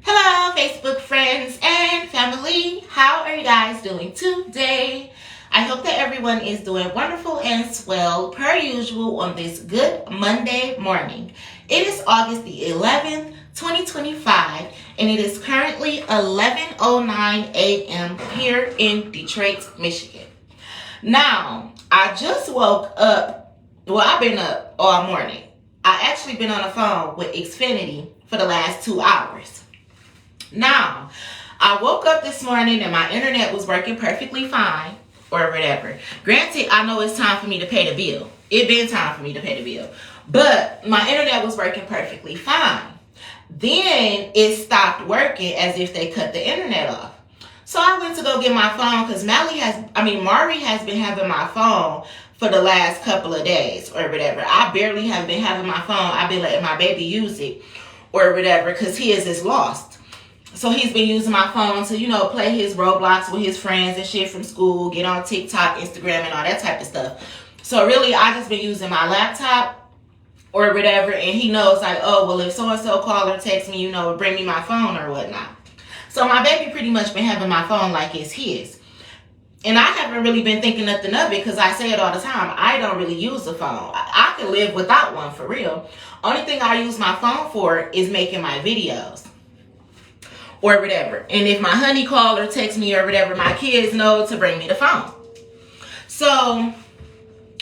Hello, Facebook friends and family. How are you guys doing today? I hope that everyone is doing wonderful and swell per usual on this good Monday morning. It is August the 11th, 2025, and it is currently 11:09 a.m. here in Detroit, Michigan. Now, I just woke up. Well, I've been up all morning. I actually been on the phone with Xfinity for the last 2 hours. Now, I woke up this morning and my internet was working perfectly fine or whatever. Granted, I know it's time for me to pay the bill. It been time for me to pay the bill. But my internet was working perfectly fine. Then it stopped working as if they cut the internet off. So I went to go get my phone because Mari has been having my phone for the last couple of days or whatever. I barely have been having my phone. I've been letting my baby use it or whatever because his is lost. So he's been using my phone to, play his Roblox with his friends and shit from school, get on TikTok, Instagram, and all that type of stuff. So really, I just been using my laptop or whatever, and he knows like, oh, well, if so-and-so call or text me, bring me my phone or whatnot. So my baby pretty much been having my phone like it's his. And I haven't really been thinking nothing of it because I say it all the time. I don't really use a phone. I can live without one for real. Only thing I use my phone for is making my videos or whatever. And if my honey call or text me or whatever, my kids know to bring me the phone. So,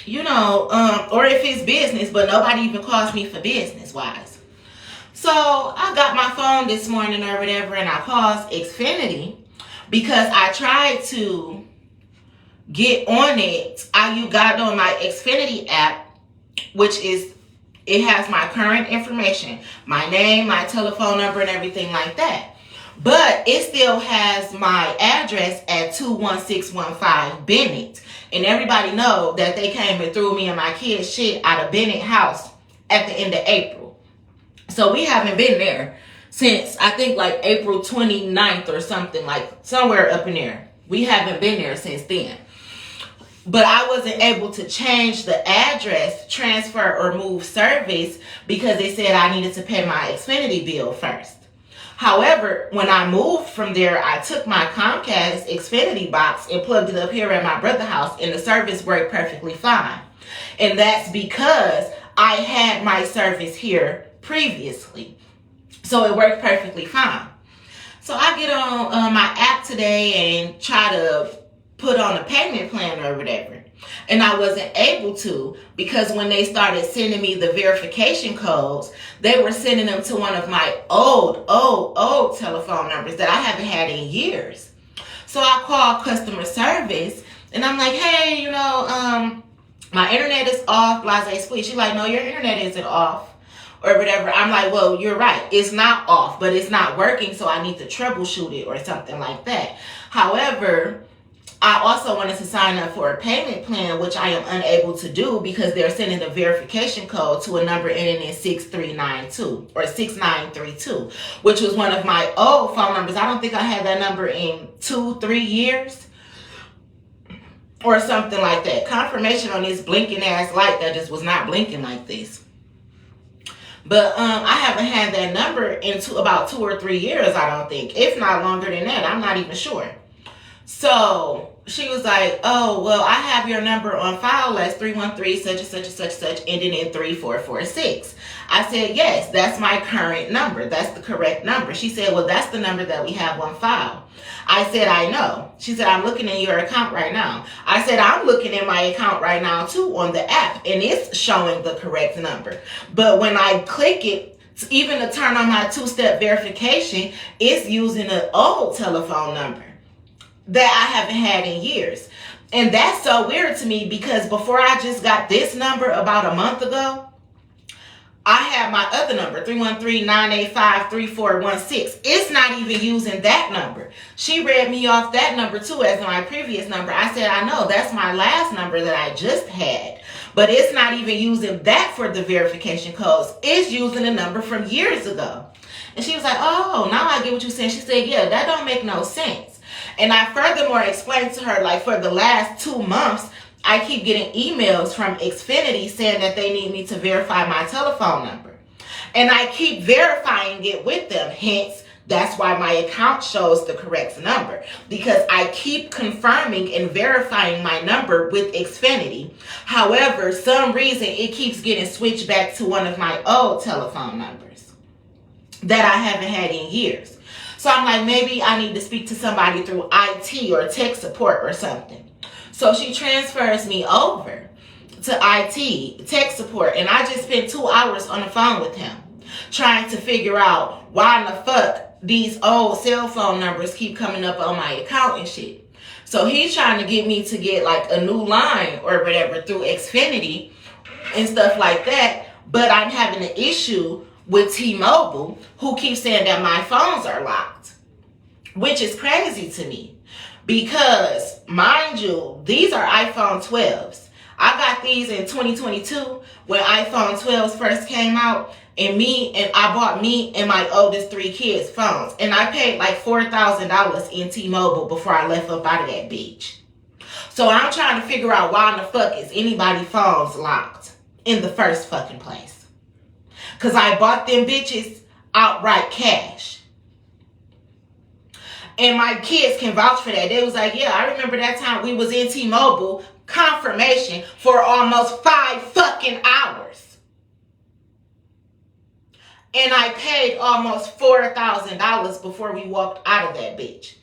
or if it's business, but nobody even calls me for business wise. So I got my phone this morning or whatever, and I called Xfinity because I tried to get on it. You got on my Xfinity app, it has my current information, my name, my telephone number, and everything like that. But it still has my address at 21615 Bennett. And everybody know that they came and threw me and my kids shit out of Bennett house at the end of April. So we haven't been there since I think like April 29th or something, like somewhere up in there. We haven't been there since then. But I wasn't able to change the address, transfer, or move service because they said I needed to pay my Xfinity bill first. However, when I moved from there, I took my Comcast Xfinity box and plugged it up here at my brother's house, and the service worked perfectly fine. And that's because I had my service here previously. So it worked perfectly fine. So I get on my app today and try to put on a payment plan or whatever. And I wasn't able to because when they started sending me the verification codes, they were sending them to one of my old telephone numbers that I haven't had in years. So I called customer service and I'm like, hey, my internet is off, blase squeeze. She's like, no, your internet isn't off or whatever. I'm like, well, you're right. It's not off, but it's not working. So I need to troubleshoot it or something like that. However, I also wanted to sign up for a payment plan, which I am unable to do because they're sending the verification code to a number ending in 6392 or 6932, which was one of my old phone numbers. I don't think I had that number in 2-3 years or something like that. Confirmation on this blinking ass light that just was not blinking like this. But I haven't had that number in about 2 or 3 years, I don't think. If not longer than that, I'm not even sure. So she was like, oh, well, I have your number on file as 313 such and such and such and such ending in 3446. I said, yes, that's my current number. That's the correct number. She said, well, that's the number that we have on file. I said, I know. She said, I'm looking in your account right now. I said, I'm looking in my account right now too on the app and it's showing the correct number. But when I click it, even to turn on my two-step verification, it's using an old telephone number that I haven't had in years. And that's so weird to me because before I just got this number about a month ago, I had my other number, 313-985-3416. It's not even using that number. She read me off that number too as my previous number. I said, I know, that's my last number that I just had. But it's not even using that for the verification codes. It's using a number from years ago. And she was like, oh, now I get what you're saying. She said, yeah, that don't make no sense. And I furthermore explained to her, like, for the last 2 months, I keep getting emails from Xfinity saying that they need me to verify my telephone number. And I keep verifying it with them, hence That's why my account shows the correct number, because I keep confirming and verifying my number with Xfinity. However, some reason it keeps getting switched back to one of my old telephone numbers that I haven't had in years. So I'm like, maybe I need to speak to somebody through IT or tech support or something. So she transfers me over to IT, tech support, and I just spent 2 hours on the phone with him trying to figure out why in the fuck these old cell phone numbers keep coming up on my account and shit. So he's trying to get me to get like a new line or whatever through Xfinity and stuff like that. But I'm having an issue with T-Mobile, who keeps saying that my phones are locked, which is crazy to me because, mind you, these are iPhone 12s. I got these in 2022 when iPhone 12s first came out, and I bought me and my oldest 3 kids phones, and I paid like $4,000 in T-Mobile before I left up out of that bitch. So I'm trying to figure out why in the fuck is anybody's phones locked in the first fucking place. Cause I bought them bitches outright cash. And my kids can vouch for that. They was like, yeah, I remember that time we was in T-Mobile confirmation for almost 5 fucking hours. And I paid almost $4,000 before we walked out of that bitch.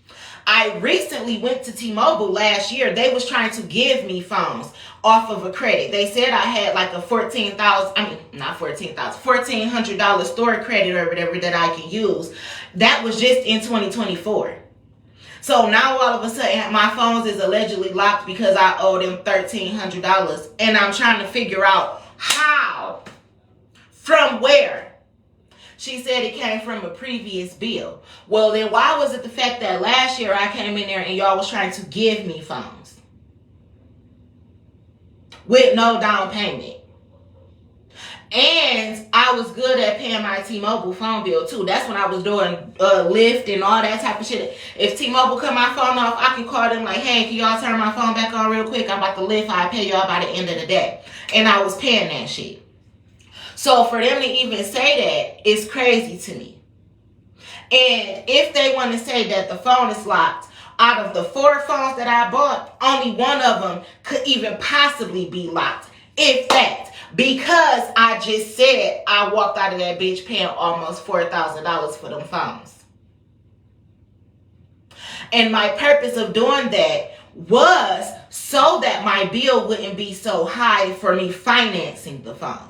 I recently went to T-Mobile last year. They was trying to give me phones off of a credit. They said I had like a $1,400 store credit or whatever that I can use. That was just in 2024. So now all of a sudden my phones is allegedly locked because I owe them $1,300. And I'm trying to figure out how, from where. She said it came from a previous bill. Well, then why was it the fact that last year I came in there and y'all was trying to give me phones with no down payment? And I was good at paying my T-Mobile phone bill too. That's when I was doing Lyft and all that type of shit. If T-Mobile cut my phone off, I can call them like, hey, can y'all turn my phone back on real quick? I'm about to Lyft. I'll pay y'all by the end of the day. And I was paying that shit. So for them to even say that is crazy to me. And if they want to say that the phone is locked, out of the 4 phones that I bought, only one of them could even possibly be locked. If that. Because I just said I walked out of that bitch paying almost $4,000 for them phones. And my purpose of doing that was so that my bill wouldn't be so high for me financing the phones.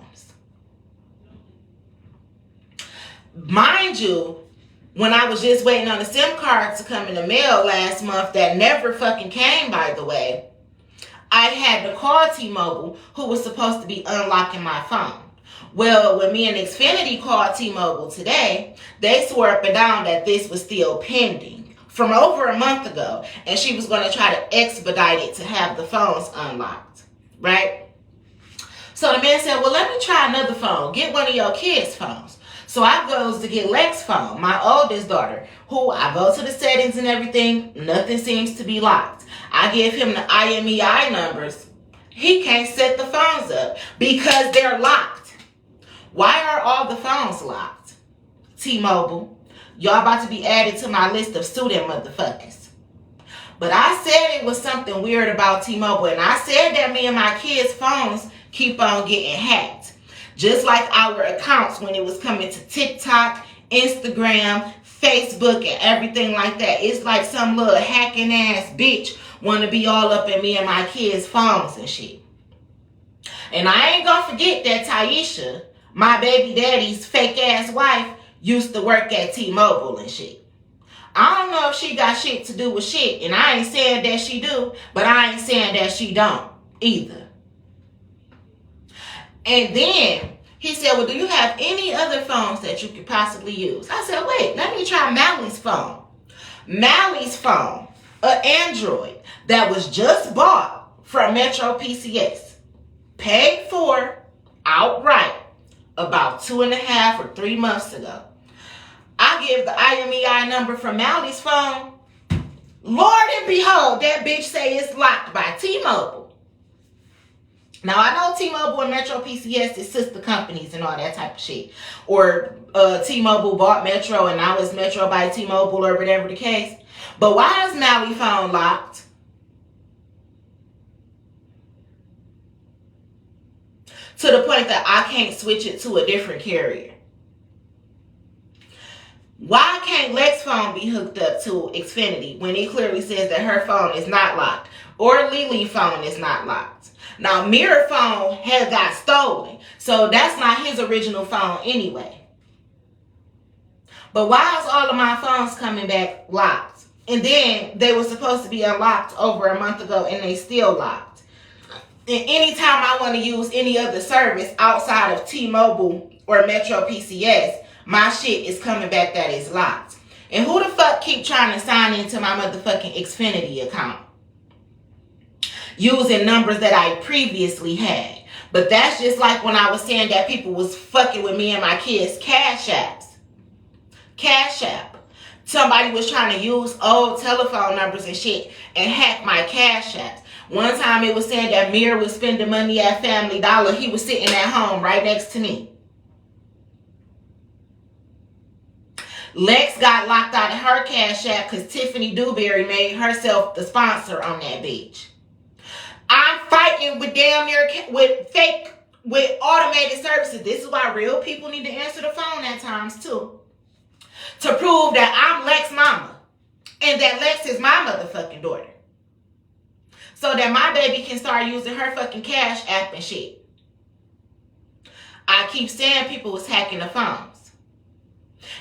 Mind you, when I was just waiting on the SIM card to come in the mail last month, that never fucking came, by the way, I had to call T-Mobile, who was supposed to be unlocking my phone. Well, when me and Xfinity called T-Mobile today, they swore up and down that this was still pending from over a month ago, and she was going to try to expedite it to have the phones unlocked, right? So the man said, well, let me try another phone. Get one of your kids' phones. So I goes to get Lex's phone, my oldest daughter, who I go to the settings and everything. Nothing seems to be locked. I give him the IMEI numbers. He can't set the phones up because they're locked. Why are all the phones locked? T-Mobile, y'all about to be added to my list of student motherfuckers. But I said it was something weird about T-Mobile, and I said that me and my kids' phones keep on getting hacked. Just like our accounts when it was coming to TikTok, Instagram, Facebook, and everything like that. It's like some little hacking ass bitch want to be all up in me and my kids' phones and shit. And I ain't gonna forget that Taisha, my baby daddy's fake ass wife, used to work at T-Mobile and shit. I don't know if she got shit to do with shit, and I ain't saying that she do, but I ain't saying that she don't either. And then he said, well, do you have any other phones that you could possibly use? I said, wait, let me try Mally's phone. Mally's phone, an Android that was just bought from Metro PCS, paid for outright about 2.5 or 3 months ago. I give the IMEI number from Mally's phone. Lord and behold, that bitch say it's locked by T-Mobile. Now, I know T-Mobile and Metro PCS is sister companies and all that type of shit. Or T-Mobile bought Metro and now it's Metro by T-Mobile or whatever the case. But why is Maui phone locked? To the point that I can't switch it to a different carrier. Why can't Lex phone be hooked up to Xfinity when it clearly says that her phone is not locked? Or Lily phone is not locked. Now, Mirror phone has got stolen. So that's not his original phone anyway. But why is all of my phones coming back locked? And then they were supposed to be unlocked over a month ago and they still locked. And anytime I want to use any other service outside of T-Mobile or Metro PCS, my shit is coming back that is locked. And who the fuck keep trying to sign into my motherfucking Xfinity account using numbers that I previously had? But that's just like when I was saying that people was fucking with me and my kids' Cash Apps. Cash App. Somebody was trying to use old telephone numbers and shit and hack my Cash Apps. One time it was saying that Mir was spending money at Family Dollar. He was sitting at home right next to me. Lex got locked out of her Cash App because Tiffany Dewberry made herself the sponsor on that bitch. I'm fighting with damn near with automated services. This is why real people need to answer the phone at times too. To prove that I'm Lex mama and that Lex is my motherfucking daughter. So that my baby can start using her fucking Cash App and shit. I keep saying people was hacking the phones.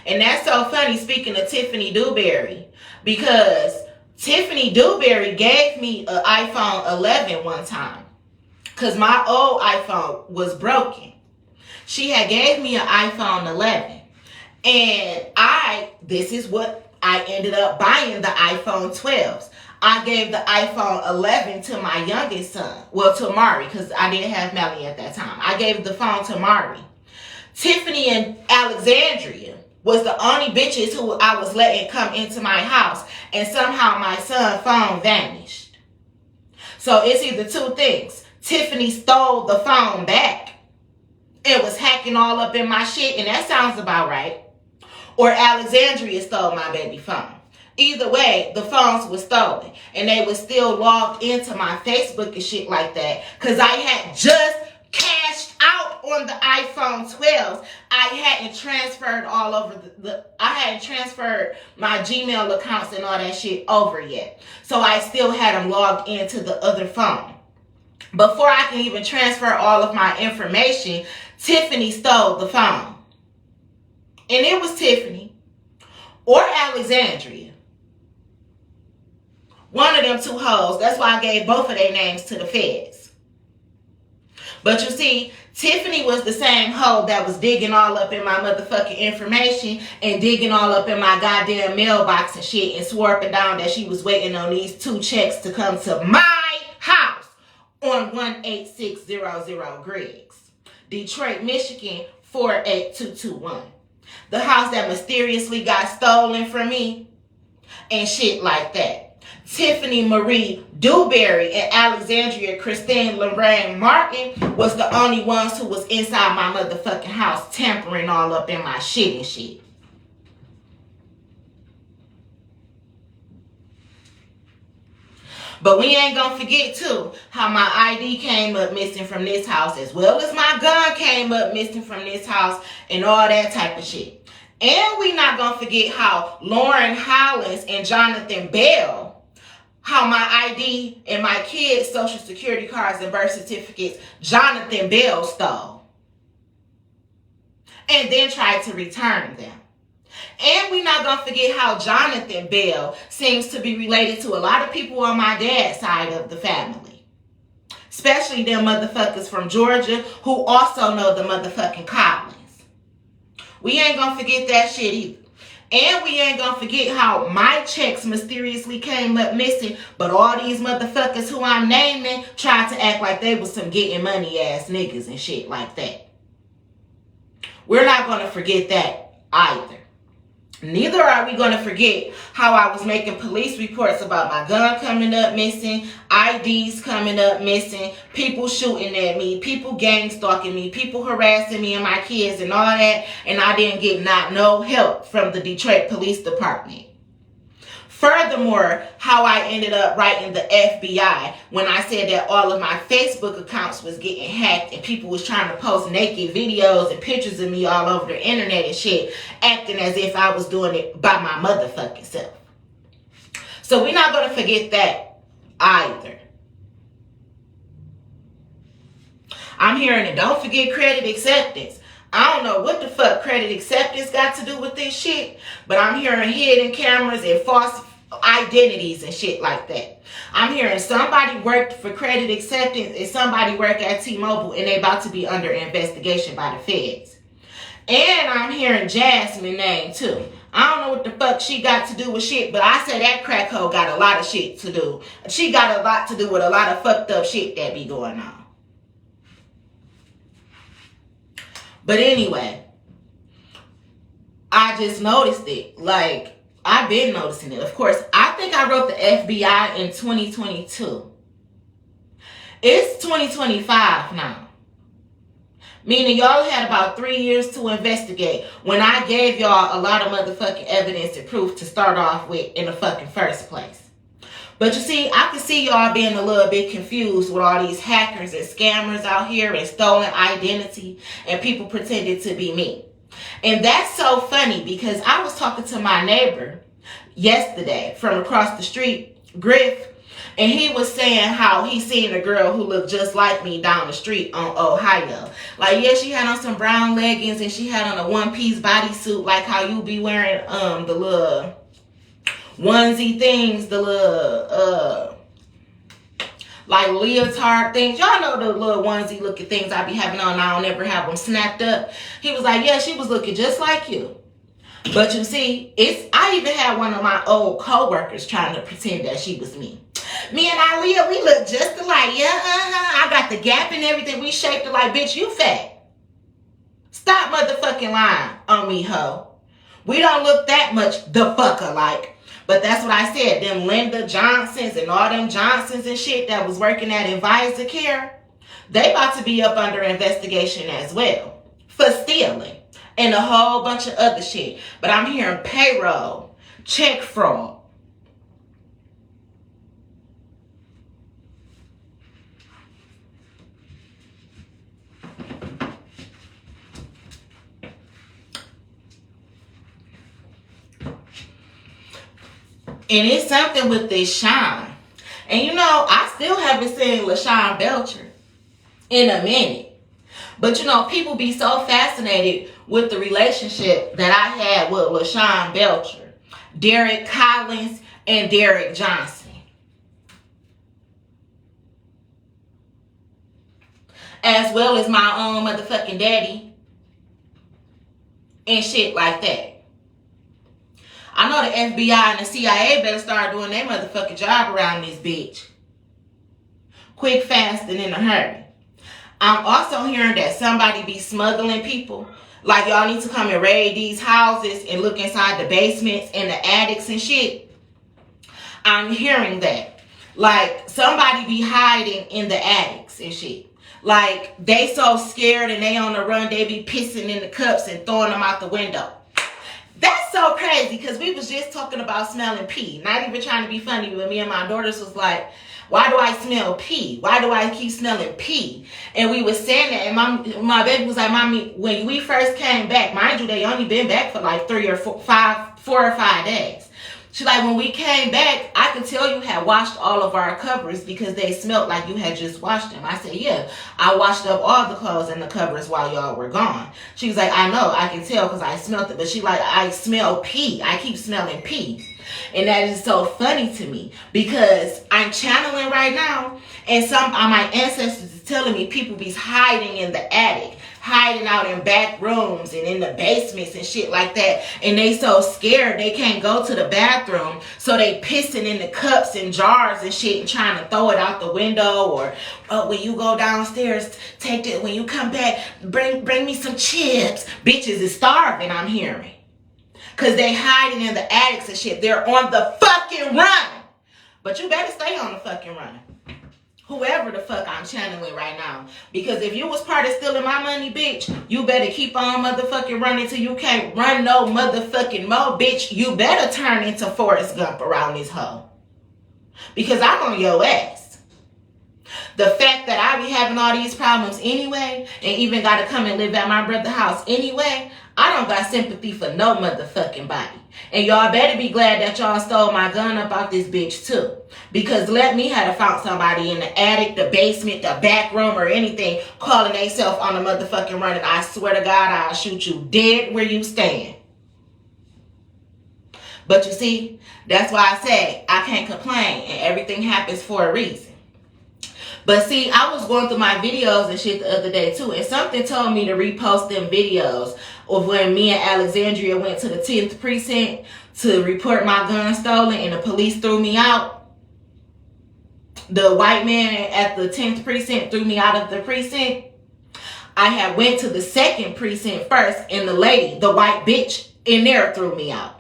And that's so funny, speaking of Tiffany Dewberry, because Tiffany Dewberry gave me an iPhone 11 one time because my old iPhone was broken. She had gave me an iPhone 11. And this is what I ended up buying, the iPhone 12s. I gave the iPhone 11 to my youngest son. Well, to Mari, because I didn't have Melly at that time. I gave the phone to Mari. Tiffany and Alexandria was the only bitches who I was letting come into my house. And somehow my son's phone vanished. So it's either two things. Tiffany stole the phone back. It was hacking all up in my shit. And that sounds about right. Or Alexandria stole my baby phone. Either way, the phones were stolen. And they were still logged into my Facebook and shit like that. Because I had just cashed out on the iPhone 12s. I hadn't transferred all over I hadn't transferred my Gmail accounts and all that shit over yet. So I still had them logged into the other phone. Before I can even transfer all of my information, Tiffany stole the phone. And it was Tiffany or Alexandria. One of them two hoes. That's why I gave both of their names to the feds. But you see, Tiffany was the same hoe that was digging all up in my motherfucking information and digging all up in my goddamn mailbox and shit and swore up and down that she was waiting on these 2 checks to come to my house on 18600 Griggs, Detroit, Michigan, 48221. The house that mysteriously got stolen from me and shit like that. Tiffany Marie Dewberry and Alexandria Christine Lorraine Martin was the only ones who was inside my motherfucking house tampering all up in my shit and shit. But we ain't gonna forget too how my ID came up missing from this house, as well as my gun came up missing from this house and all that type of shit. And we not gonna forget how Lauren Hollins and Jonathan Bell, how my ID and my kids' social security cards and birth certificates, Jonathan Bell stole. And then tried to return them. And we not gonna forget how Jonathan Bell seems to be related to a lot of people on my dad's side of the family. Especially them motherfuckers from Georgia who also know the motherfucking Collins. We ain't gonna forget that shit either. And we ain't gonna forget how my checks mysteriously came up missing, but all these motherfuckers who I'm naming tried to act like they was some getting money ass niggas and shit like that. We're not gonna forget that either. Neither are we going to forget how I was making police reports about my gun coming up missing, IDs coming up missing, people shooting at me, people gang stalking me, people harassing me and my kids and all that, and I didn't get no help from the Detroit Police Department. Furthermore, how I ended up writing the FBI when I said that all of my Facebook accounts was getting hacked and people was trying to post naked videos and pictures of me all over the internet and shit, acting as if I was doing it by my motherfucking self. So we're not going to forget that either. I'm hearing it. Don't forget credit acceptance. I don't know what the fuck credit acceptance got to do with this shit, but I'm hearing hidden cameras and false identities and shit like that. I'm hearing somebody worked for credit acceptance and somebody worked at T-Mobile and they about to be under investigation by the feds. And I'm hearing Jasmine name too. I don't know what the fuck she got to do with shit, but I say that crack hoe got a lot of shit to do. She got a lot to do with a lot of fucked up shit that be going on. But anyway, I just noticed it. Like, I've been noticing it. Of course, I think I wrote the FBI in 2022. It's 2025 now. Meaning y'all had about 3 years to investigate when I gave y'all a lot of motherfucking evidence and proof to start off with in the fucking first place. But you see, I can see y'all being a little bit confused with all these hackers and scammers out here and stolen identity and people pretending to be me. And that's so funny because I was talking to my neighbor yesterday from across the street, Griff, and he was saying how he seen a girl who looked just like me down the street on Ohio. Like, yeah, she had on some brown leggings and she had on a one-piece bodysuit like how you be wearing the little onesie things, the little like leotard things. Y'all know the little onesie looking things I be having on. I don't ever have them snapped up. He was like, yeah, she was looking just like you. But you see, I even had one of my old co-workers trying to pretend that she was me. Me and Aaliyah, we look just alike. Yeah, I got the gap and everything. We shaped it like, bitch, you fat. Stop motherfucking lying on me, ho. We don't look that much the fuck alike. But that's what I said. Them Linda Johnsons and all them Johnsons and shit that was working at Advisor Care, they about to be up under investigation as well for stealing and a whole bunch of other shit. But I'm hearing payroll, check fraud. And it's something with this Sean. And you know, I still haven't seen LaShawn Belcher in a minute. But you know, people be so fascinated with the relationship that I had with LaShawn Belcher, Derek Collins, and Derek Johnson. As well as my own motherfucking daddy. And shit like that. I know the FBI and the CIA better start doing their motherfucking job around this bitch. Quick, fast, and in a hurry. I'm also hearing that somebody be smuggling people. Like, y'all need to come and raid these houses and look inside the basements and the attics and shit. I'm hearing that. Like, somebody be hiding in the attics and shit. Like, they so scared and they on the run, they be pissing in the cups and throwing them out the window. That's so crazy because we was just talking about smelling pee. Not even trying to be funny, but me and my daughters was like, why do I smell pee? Why do I keep smelling pee? And we was saying that, and my baby was like, Mommy, when we first came back, mind you, they only been back for like 4 or 5 days. She's like, when we came back, I could tell you had washed all of our covers because they smelled like you had just washed them. I said, yeah, I washed up all the clothes and the covers while y'all were gone. She was like, I know, I can tell because I smelled it. But she like, I smell pee. I keep smelling pee. And that is so funny to me because I'm channeling right now and some of my ancestors is telling me people be hiding in the attic, hiding out in back rooms and in the basements and shit like that. And they so scared they can't go to the bathroom. So they pissing in the cups and jars and shit and trying to throw it out the window. Or when you go downstairs, take it. When you come back, bring me some chips. Bitches is starving, I'm hearing. Because they hiding in the attics and shit. They're on the fucking run. But you better stay on the fucking run. Whoever the fuck I'm channeling right now. Because if you was part of stealing my money, bitch, you better keep on motherfucking running till you can't run no motherfucking more, bitch. You better turn into Forrest Gump around this hoe. Because I'm on your ass. The fact that I be having all these problems anyway, and even gotta come and live at my brother's house anyway, I don't got sympathy for no motherfucking body. And y'all better be glad that y'all stole my gun up out this bitch too. Because let me have found somebody in the attic, the basement, the back room, or anything calling themselves on the motherfucking run, and I swear to God, I'll shoot you dead where you stand. But you see, that's why I say I can't complain, and everything happens for a reason. But see, I was going through my videos and shit the other day too, and something told me to repost them videos of when me and Alexandria went to the 10th precinct to report my gun stolen and the police threw me out. The white man at the 10th precinct threw me out of the precinct. I had went to the 2nd precinct first, and the lady, the white bitch in there, threw me out.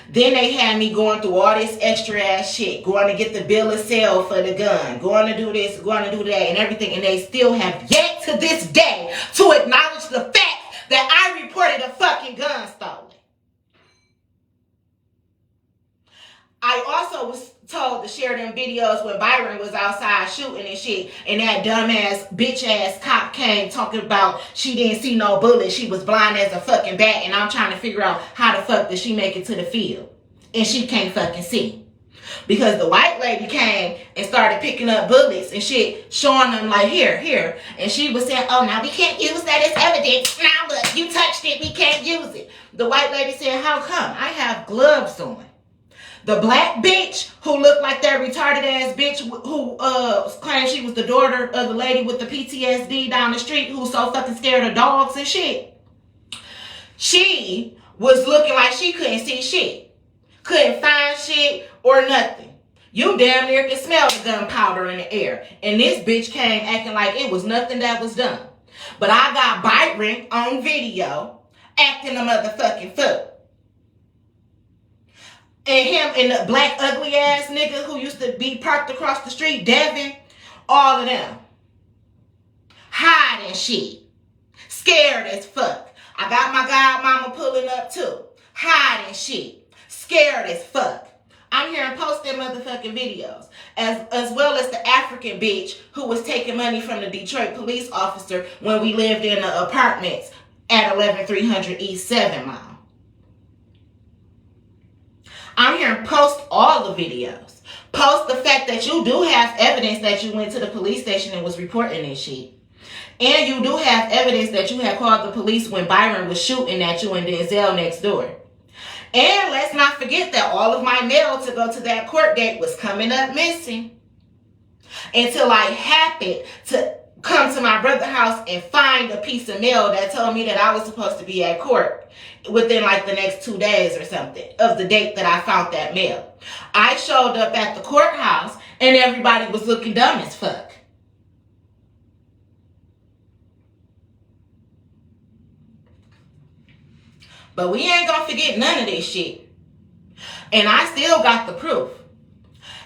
Then they had me going through all this extra ass shit, going to get the bill of sale for the gun, going to do this, going to do that, and everything. And they still have yet to this day to acknowledge the fact that I reported a fucking gun stolen. I also was told to share them videos when Byron was outside shooting and shit, and that dumbass bitch ass cop came talking about she didn't see no bullet, she was blind as a fucking bat, and I'm trying to figure out how the fuck did she make it to the field and she can't fucking see. Because the white lady came and started picking up bullets and shit, showing them like, here. And she was saying, oh, now we can't use that as evidence. Now look, you touched it, we can't use it. The white lady said, how come? I have gloves on. The black bitch who looked like that retarded ass bitch who claimed she was the daughter of the lady with the PTSD down the street who's so fucking scared of dogs and shit. She was looking like she couldn't see shit. Couldn't find shit or nothing. You damn near could smell the gunpowder in the air. And this bitch came acting like it was nothing that was done. But I got Byron on video acting a motherfucking fool. And him and the black ugly ass nigga who used to be parked across the street, Devin, all of them. Hiding shit. Scared as fuck. I got my godmama pulling up too. Hiding shit. Scared as fuck. I'm here and posting motherfucking videos. As well as the African bitch who was taking money from the Detroit police officer when we lived in the apartments at 11300 East 7 Mile. I'm here and post all the videos. Post the fact that you do have evidence that you went to the police station and was reporting this shit. And you do have evidence that you had called the police when Byron was shooting at you and Denzel next door. And let's not forget that all of my mail to go to that court date was coming up missing. Until I happened to come to my brother's house and find a piece of mail that told me that I was supposed to be at court within like the next 2 days or something of the date that I found that mail. I showed up at the courthouse and everybody was looking dumb as fuck. But we ain't gonna forget none of this shit. And I still got the proof.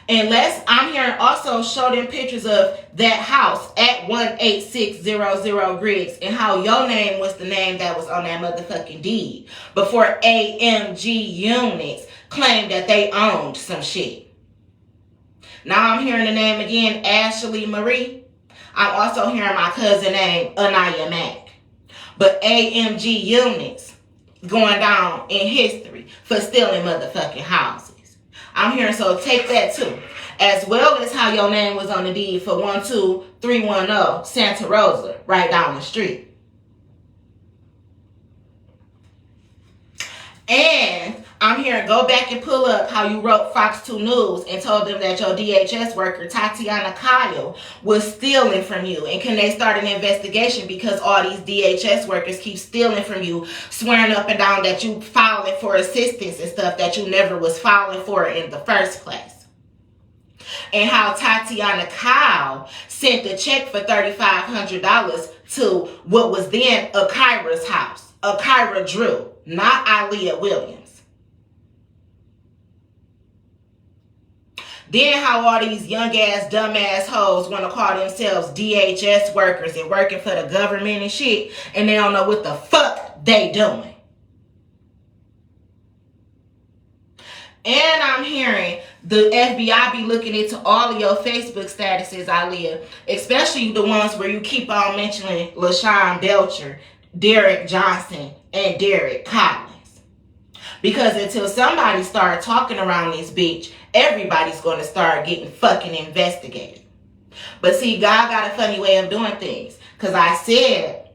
Unless I'm here and also show them pictures of that house at 18600 Griggs and how your name was the name that was on that motherfucking deed before AMG units claimed that they owned some shit. Now I'm hearing the name again, Ashley Marie. I'm also hearing my cousin name, Anaya Mack. But AMG units going down in history for stealing motherfucking houses. I'm hearing, so take that too. As well as how your name was on the deed for 12310 Santa Rosa, right down the street. And I'm hearing, go back and pull up how you wrote Fox 2 News and told them that your DHS worker, Tatiana Kyle, was stealing from you. And can they start an investigation because all these DHS workers keep stealing from you, swearing up and down that you filing for assistance and stuff that you never was filing for in the first place. And how Tatiana Kyle sent a check for $3,500 to what was then Akira's house. Akira Drew, not Aaliyah Williams. Then how all these young ass, dumb ass hoes want to call themselves DHS workers and working for the government and shit, and they don't know what the fuck they doing. And I'm hearing the FBI be looking into all of your Facebook statuses, Aaliyah, especially the ones where you keep on mentioning LaShawn Belcher, Derek Johnson, and Derek Collins. Because until somebody start talking around this bitch, everybody's going to start getting fucking investigated. But see, God got a funny way of doing things. Because I said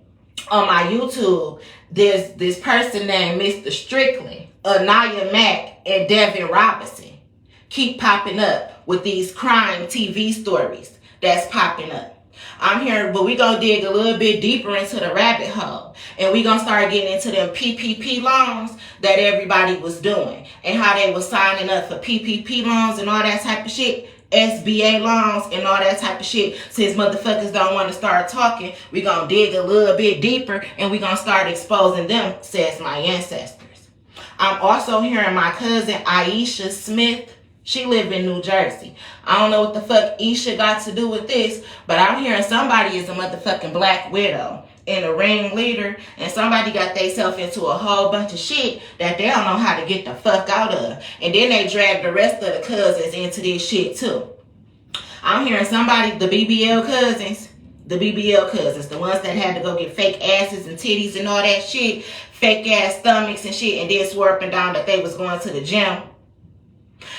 on my YouTube, there's this person named Mr. Strickland, Anaya Mack, and Devin Robinson keep popping up with these crime TV stories that's popping up. I'm here, but we gonna dig a little bit deeper into the rabbit hole, and we gonna start getting into them PPP loans that everybody was doing, and how they was signing up for PPP loans and all that type of shit, SBA loans and all that type of shit. Since motherfuckers don't want to start talking, we gonna dig a little bit deeper, and we gonna start exposing them, says my ancestors. I'm also hearing my cousin Aisha Smith. She live in New Jersey. I don't know what the fuck Isha got to do with this, but I'm hearing somebody is a motherfucking black widow and a ringleader, and somebody got themselves into a whole bunch of shit that they don't know how to get the fuck out of. And then they drag the rest of the cousins into this shit too. I'm hearing somebody, the BBL cousins, the ones that had to go get fake asses and titties and all that shit, fake ass stomachs and shit, and then swore up and down that they was going to the gym.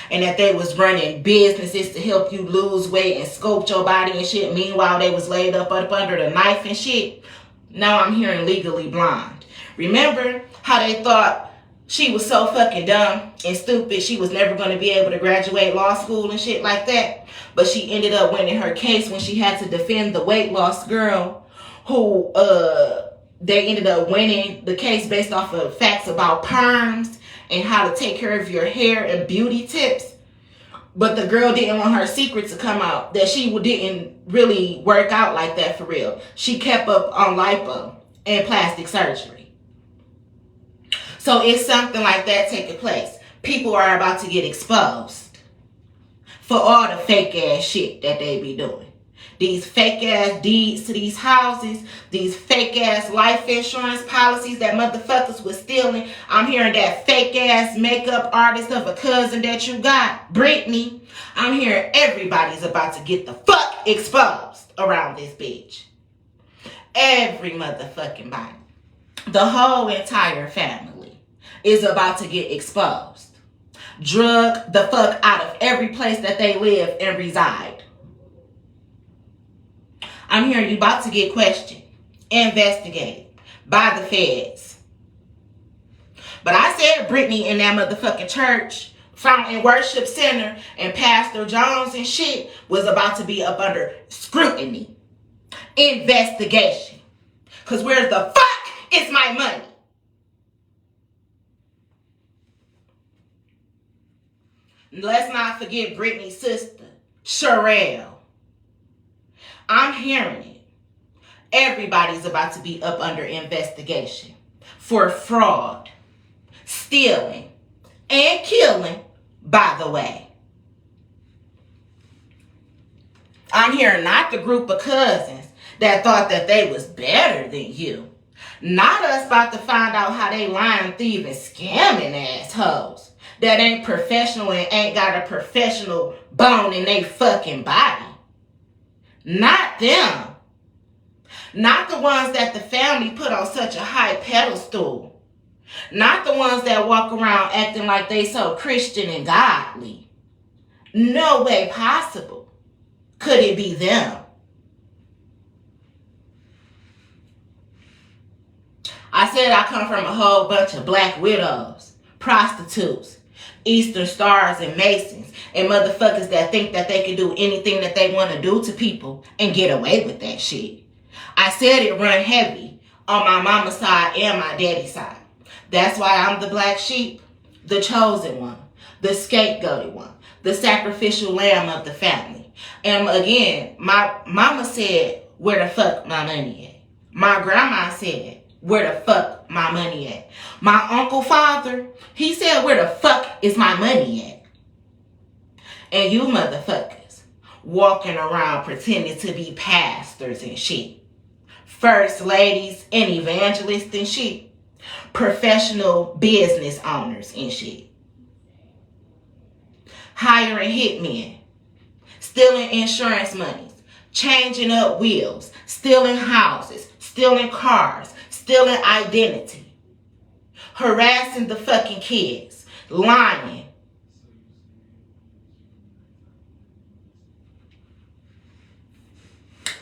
And that they was running businesses to help you lose weight and sculpt your body and shit. Meanwhile, they was laid up under the knife and shit. Now I'm hearing Legally Blonde. Remember how they thought she was so fucking dumb and stupid she was never going to be able to graduate law school and shit like that? But she ended up winning her case when she had to defend the weight loss girl who they ended up winning the case based off of facts about perms and how to take care of your hair and beauty tips. But the girl didn't want her secret to come out, that she didn't really work out like that for real. She kept up on lipo and plastic surgery. So it's something like that taking place. People are about to get exposed for all the fake ass shit that they be doing. These fake ass deeds to these houses, these fake ass life insurance policies that motherfuckers was stealing. I'm hearing that fake ass makeup artist of a cousin that you got, Brittany. I'm hearing everybody's about to get the fuck exposed around this bitch. Every motherfucking body. The whole entire family is about to get exposed. Drug the fuck out of every place that they live and reside. I'm hearing you about to get questioned, investigated by the feds. But I said Brittany in that motherfucking church, Fountain Worship Center, and Pastor Jones and shit was about to be up under scrutiny, investigation. Because where the fuck is my money? Let's not forget Brittany's sister, Sherelle. I'm hearing it. Everybody's about to be up under investigation for fraud, stealing, and killing, by the way. I'm hearing not the group of cousins that thought that they was better than you. Not us about to find out how they lying, thieving, scamming assholes that ain't professional and ain't got a professional bone in they fucking body. Not them. Not the ones that the family put on such a high pedestal. Not the ones that walk around acting like they so Christian and godly. No way possible could it be them. I said I come from a whole bunch of black widows, prostitutes, Eastern Stars and Masons, and motherfuckers that think that they can do anything that they want to do to people and get away with that shit. I said it run heavy on my mama's side and my daddy's side. That's why I'm the black sheep, the chosen one, the scapegoated one, the sacrificial lamb of the family. And again, my mama said, where the fuck my money at? My grandma said, where the fuck my money at? My uncle father, he said, where the fuck is my money at? And you motherfuckers walking around pretending to be pastors and shit. First ladies and evangelists and shit. Professional business owners and shit. Hiring hitmen. Stealing insurance monies. Changing up wheels. Stealing houses. Stealing cars. Stealing identity. Harassing the fucking kids. Lying.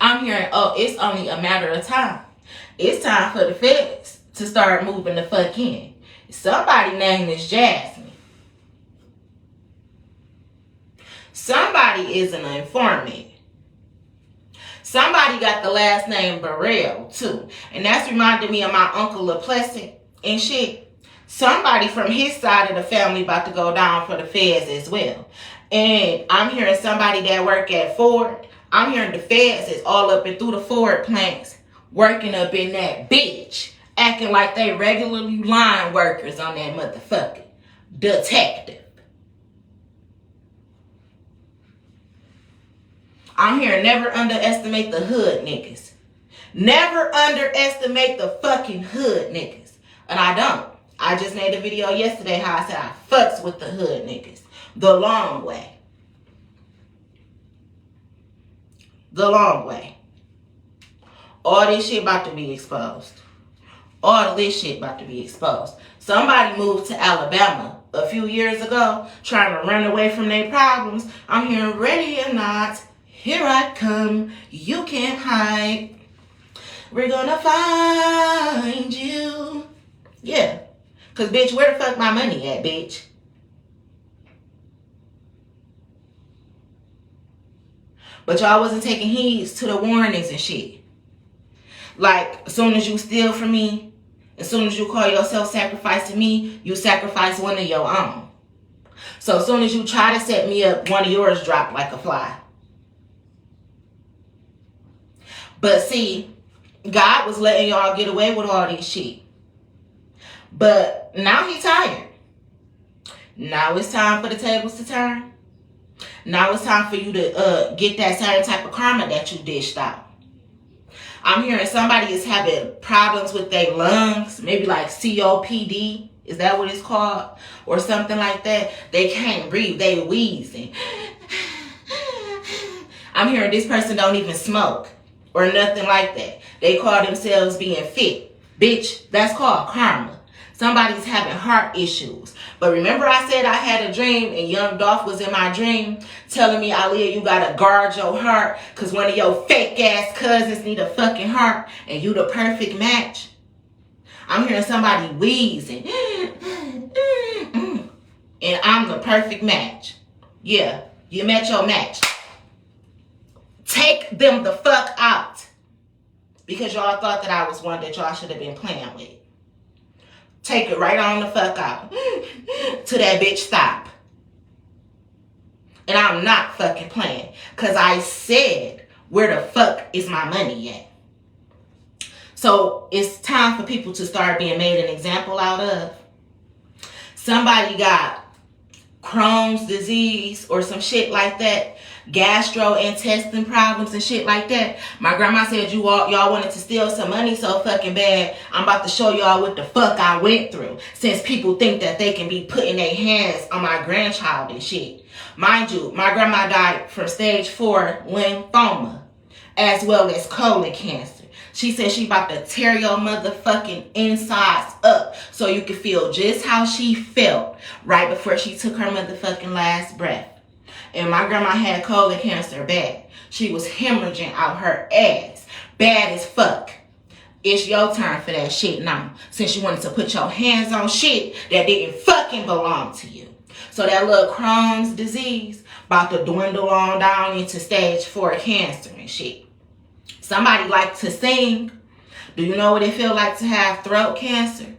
I'm hearing, oh, it's only a matter of time. It's time for the feds to start moving the fuck in. Somebody name is Jasmine. Somebody is an informant. Somebody got the last name Burrell too. And that's reminded me of my Uncle LaPlessy and shit. Somebody from his side of the family about to go down for the feds as well. And I'm hearing somebody that work at Ford. I'm hearing the feds is all up and through the Ford plants, working up in that bitch, acting like they regularly line workers on that motherfucking detective. I'm hearing never underestimate the hood niggas. Never underestimate the fucking hood niggas. And I don't. I just made a video yesterday how I said I fucks with the hood niggas. The long way. The long way. All this shit about to be exposed. All this shit about to be exposed. Somebody moved to Alabama a few years ago trying to run away from their problems. I'm hearing ready or not, here I come. You can't hide. We're gonna find you. Yeah. Cause bitch, where the fuck my money at, bitch? But y'all wasn't taking heed to the warnings and shit. Like, as soon as you steal from me, as soon as you call yourself sacrificing me, you sacrifice one of your own. So as soon as you try to set me up, one of yours drop like a fly. But see, God was letting y'all get away with all this shit. But now he tired. Now it's time for the tables to turn. Now it's time for you to get that same type of karma that you dished out. I'm hearing somebody is having problems with their lungs, maybe like COPD. Is that what it's called? Or something like that. They can't breathe. They wheezing. I'm hearing this person don't even smoke or nothing like that. They call themselves being fit. Bitch, that's called karma. Somebody's having heart issues. But remember I said I had a dream and Young Dolph was in my dream telling me, Aaliyah, you gotta guard your heart because one of your fake ass cousins need a fucking heart and you the perfect match. I'm hearing somebody wheezing. And I'm the perfect match. Yeah, you met your match. Take them the fuck out. Because y'all thought that I was one that y'all should have been playing with. Take it right on the fuck out. Till that bitch stop. And I'm not fucking playing. Because I said, where the fuck is my money at? So it's time for people to start being made an example out of. Somebody got Crohn's disease or some shit like that. Gastrointestinal problems and shit like that. My grandma said y'all wanted to steal some money so fucking bad. I'm about to show y'all what the fuck I went through. Since people think that they can be putting their hands on my grandchild and shit. Mind you, my grandma died from stage 4 lymphoma. As well as colon cancer. She said she about to tear your motherfucking insides up. So you can feel just how she felt right before she took her motherfucking last breath. And my grandma had colon cancer bad. She was hemorrhaging out her ass. Bad as fuck. It's your turn for that shit now. Since you wanted to put your hands on shit that didn't fucking belong to you. So that little Crohn's disease about to dwindle on down into stage 4 cancer and shit. Somebody like to sing. Do you know what it feel like to have throat cancer?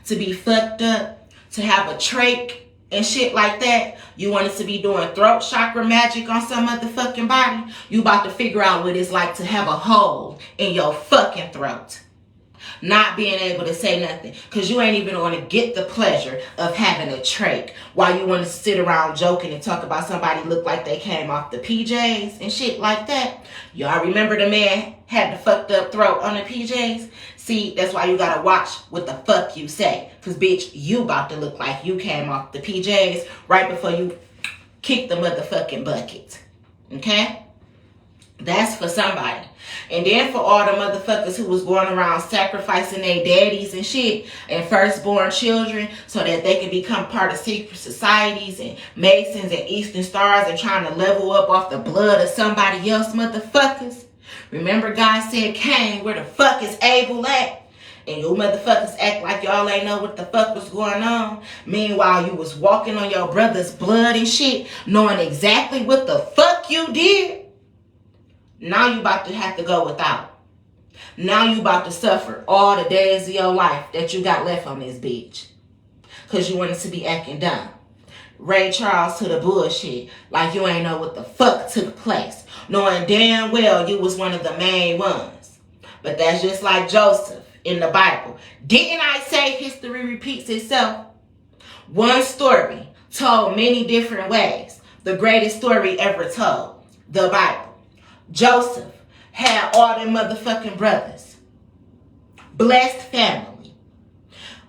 To be fucked up? To have a trach? And shit like that. You wanted to be doing throat chakra magic on some motherfucking body. You about to figure out what it's like to have a hole in your fucking throat. Not being able to say nothing. Because you ain't even going to get the pleasure of having a trach while you want to sit around joking and talk about somebody look like they came off the PJs and shit like that. Y'all remember the man had the fucked up throat on the PJs? See, that's why you got to watch what the fuck you say. Because, bitch, you about to look like you came off the PJs right before you kick the motherfucking bucket. Okay? That's for somebody. And then for all the motherfuckers who was going around sacrificing their daddies and shit and firstborn children so that they can become part of secret societies and Masons and Eastern Stars and trying to level up off the blood of somebody else, motherfuckers. Remember God said, Cain, where the fuck is Abel at? And you motherfuckers act like y'all ain't know what the fuck was going on. Meanwhile, you was walking on your brother's blood and shit, knowing exactly what the fuck you did. Now you about to have to go without. Now you about to suffer all the days of your life that you got left on this bitch. Because you wanted to be acting dumb. Ray Charles to the bullshit. Like you ain't know what the fuck took place. Knowing damn well you was one of the main ones. But that's just like Joseph in the Bible. Didn't I say history repeats itself? One story told many different ways. The greatest story ever told. The Bible. Joseph had all them motherfucking brothers. Blessed family.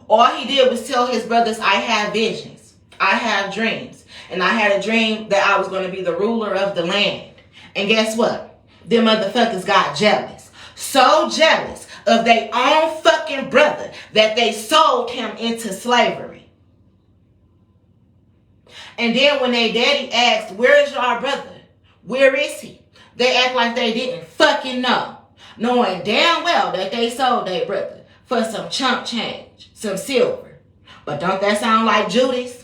All he did was tell his brothers, I have visions. I have dreams. And I had a dream that I was going to be the ruler of the land. And guess what? Them motherfuckers got jealous. So jealous of their own fucking brother that they sold him into slavery. And then when their daddy asked, where is your brother? Where is he? They act like they didn't fucking know. Knowing damn well that they sold their brother for some chump change, some silver. But don't that sound like Judas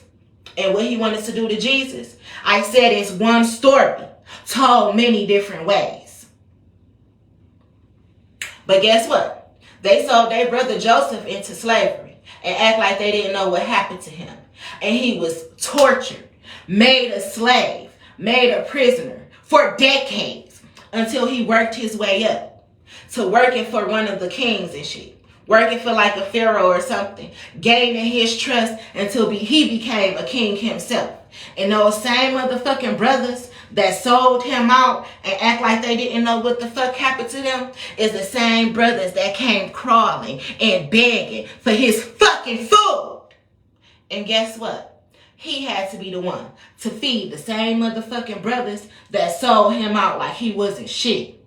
and what he wanted to do to Jesus? I said it's one story told many different ways. But guess what? They sold their brother Joseph into slavery and act like they didn't know what happened to him. And he was tortured, made a slave, made a prisoner for decades until he worked his way up to working for one of the kings and shit. Working for like a pharaoh or something. Gaining his trust until he became a king himself. And those same motherfucking brothers that sold him out and act like they didn't know what the fuck happened to them is the same brothers that came crawling and begging for his fucking food. And guess what? He had to be the one to feed the same motherfucking brothers that sold him out like he wasn't shit.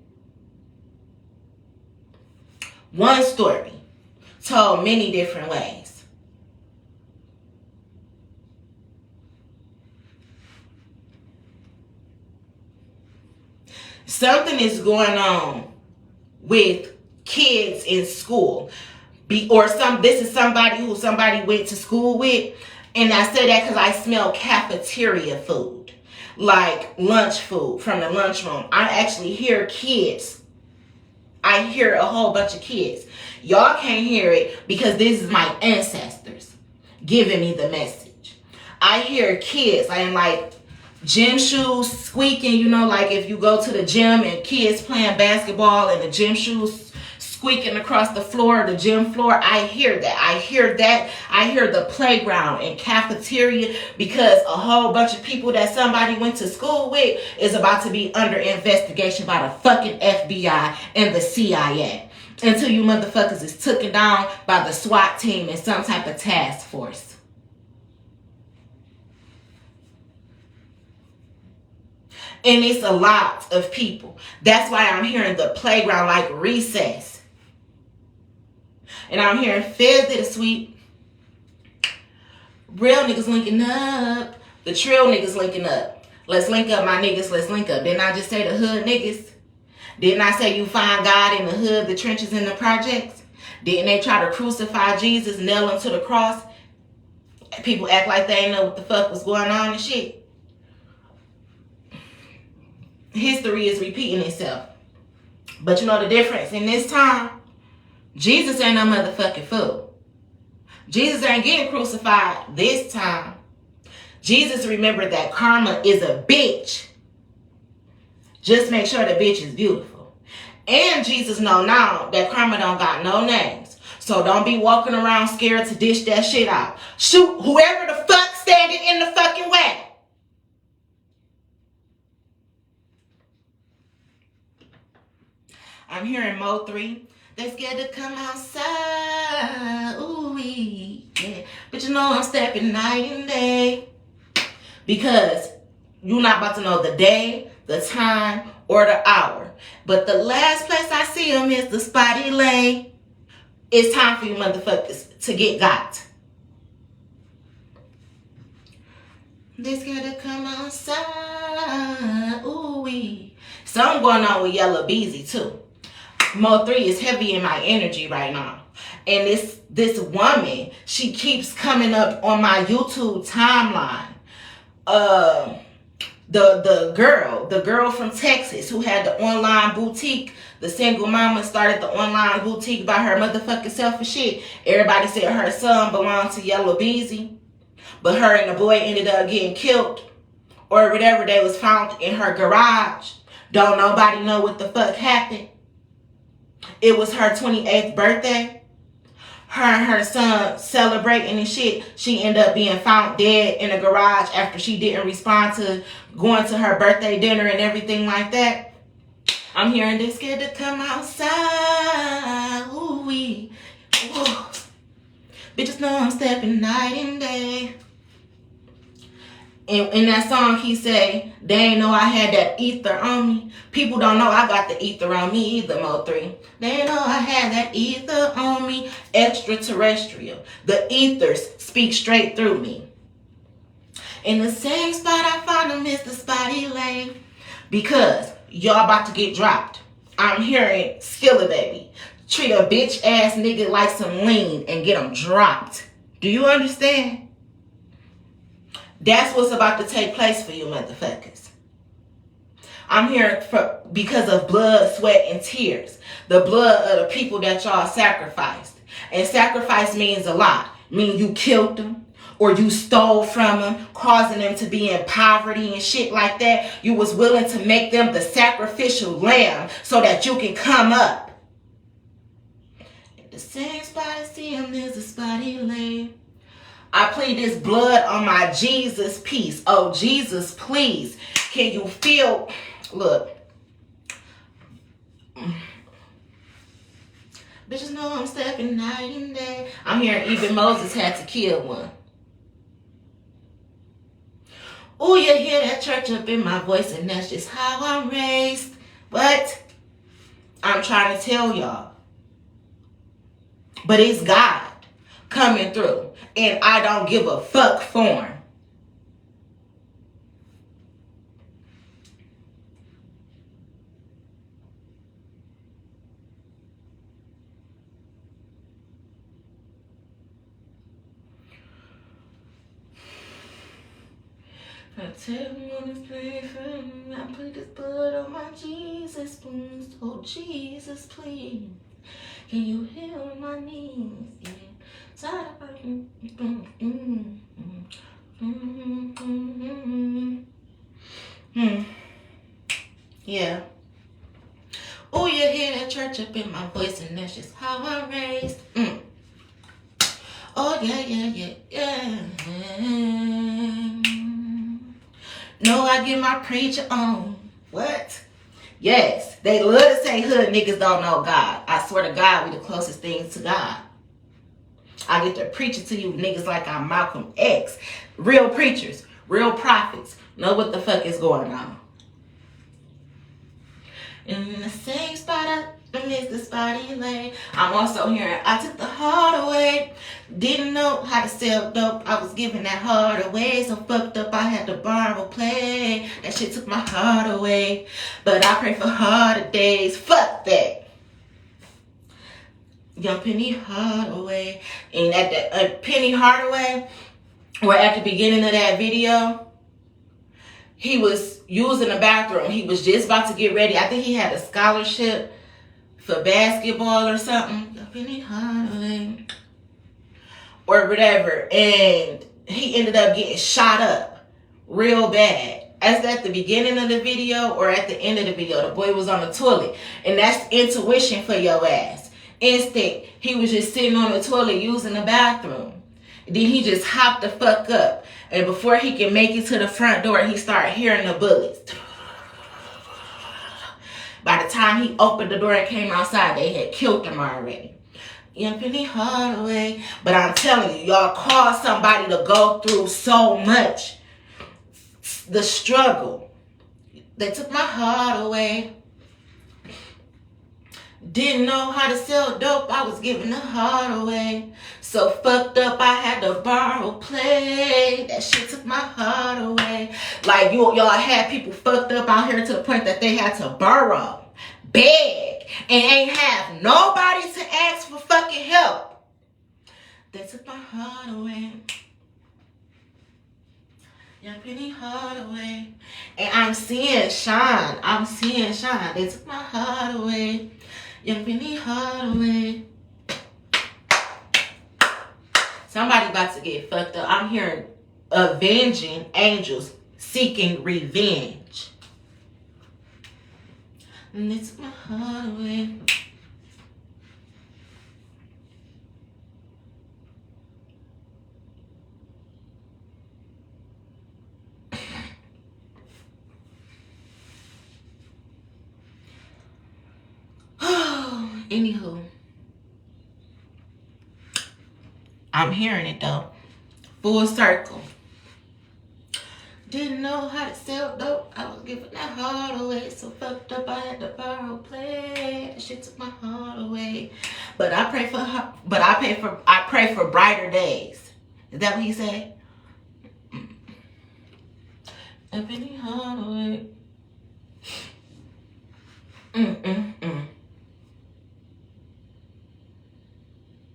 One story told many different ways. Something is going on with kids in school. This is somebody who somebody went to school with. And I say that because I smell cafeteria food, like lunch food from the lunchroom. I actually hear kids. I hear a whole bunch of kids. Y'all can't hear it because this is my ancestors giving me the message. I hear kids. I am like gym shoes squeaking, you know, like if you go to the gym and kids playing basketball and the gym shoes squeaking across the floor, the gym floor. I hear that. I hear the playground and cafeteria because a whole bunch of people that somebody went to school with is about to be under investigation by the fucking FBI and the CIA. Until you motherfuckers is taken down by the SWAT team and some type of task force. And it's a lot of people. That's why I'm hearing the playground like recess. And I'm hearing Feds did a sweep. Real niggas linking up. The trill niggas linking up. Let's link up, my niggas. Let's link up. Didn't I just say the hood niggas? Didn't I say you find God in the hood, the trenches, and the projects? Didn't they try to crucify Jesus, nail him to the cross? People act like they ain't know what the fuck was going on and shit. History is repeating itself. But you know the difference in this time? Jesus ain't no motherfucking fool. Jesus ain't getting crucified this time. Jesus remembered that karma is a bitch. Just make sure the bitch is beautiful. And Jesus know now that karma don't got no names. So don't be walking around scared to dish that shit out. Shoot whoever the fuck standing in the fucking way. I'm hearing Mo 3. They scared to come outside. Ooh, yeah. But you know I'm stepping night and day. Because you're not about to know the day, the time, or the hour. But the last place I see them is the Spotty Lane. It's time for you motherfuckers to get got. They scared to come outside. Ooh, something going on with Yella Beezy too. Mo 3 is heavy in my energy right now. And this woman, she keeps coming up on my YouTube timeline. The girl from Texas who had the online boutique, the single mama started the online boutique by her motherfucking self and shit. Everybody said her son belonged to Yella Beezy, but her and the boy ended up getting killed or whatever. They was found in her garage. Don't nobody know what the fuck happened. It was her 28th birthday. Her and her son celebrating and shit. She ended up being found dead in a garage after she didn't respond to going to her birthday dinner and everything like that. I'm hearing they scared to come outside. Ooh-wee. Ooh. Bitches know I'm stepping night and day. And in that song, he say, they ain't know I had that ether on me. People don't know I got the ether on me either, Mo 3. They ain't know I had that ether on me. Extraterrestrial. The ethers speak straight through me. In the same spot I found them is the Spotty Lane. Because y'all about to get dropped. I'm hearing Skilla Baby. Treat a bitch ass nigga like some lean and get them dropped. Do you understand? That's what's about to take place for you motherfuckers. I'm here because of blood, sweat, and tears. The blood of the people that y'all sacrificed. And sacrifice means a lot. Meaning you killed them or you stole from them, causing them to be in poverty and shit like that. You was willing to make them the sacrificial lamb so that you can come up. At the same spot I see him, there's a Spotty Lane. I plead this blood on my Jesus peace. Oh, Jesus, please. Can you feel... Look. Bitches know I'm stepping night and day. I'm hearing even Moses had to kill one. Ooh, you hear that church up in my voice, and that's just how I'm raised. But I'm trying to tell y'all. But it's God coming through. And I don't give a fuck for him. I tell you on this platform, I put this blood on my Jesus spoons. Oh Jesus, please, can you heal my knees? Yeah. Yeah. Oh, you hear that church up in my voice, and that's just how I'm raised. Oh yeah. No, I get my preacher on. What? Yes, they love to say hood niggas don't know God. I swear to God, we the closest things to God. I get to preach it to you niggas like I'm Malcolm X. Real preachers, real prophets, know what the fuck is going on. In the same spot I missed the Spotty Lane. I'm also hearing I took the heart away. Didn't know how to sell dope. I was giving that heart away. So fucked up I had to borrow play. That shit took my heart away. But I pray for harder days. Fuck that. Young Penny Hardaway. And at the Penny Hardaway, where at the beginning of that video, he was using the bathroom. He was just about to get ready. I think he had a scholarship for basketball or something. Young Penny Hardaway. Or whatever. And he ended up getting shot up real bad. As at the beginning of the video or at the end of the video, the boy was on the toilet. And that's intuition for your ass. Instinct, he was just sitting on the toilet using the bathroom. Then he just hopped the fuck up. And before he can make it to the front door, he started hearing the bullets. By the time he opened the door and came outside, they had killed him already. Young Penny Hardaway. But I'm telling you, y'all caused somebody to go through so much. The struggle. They took my heart away. Didn't know how to sell dope, I was giving the heart away. So fucked up, I had to borrow play. That shit took my heart away. Like y'all had people fucked up out here to the point that they had to borrow, beg, and ain't have nobody to ask for fucking help. They took my heart away. Young Penny Hardaway. And I'm seeing shine. They took my heart away. Young Penny Hardaway. Somebody about to get fucked up. I'm hearing avenging angels seeking revenge. And they took my heart away. Anywho, I'm hearing it though. Full circle. Didn't know how to sell dope. I was giving that heart away. So fucked up, I had to borrow play. That shit took my heart away. But I pray for her. But I pray for brighter days. Is that what he said? A Penny Hardaway.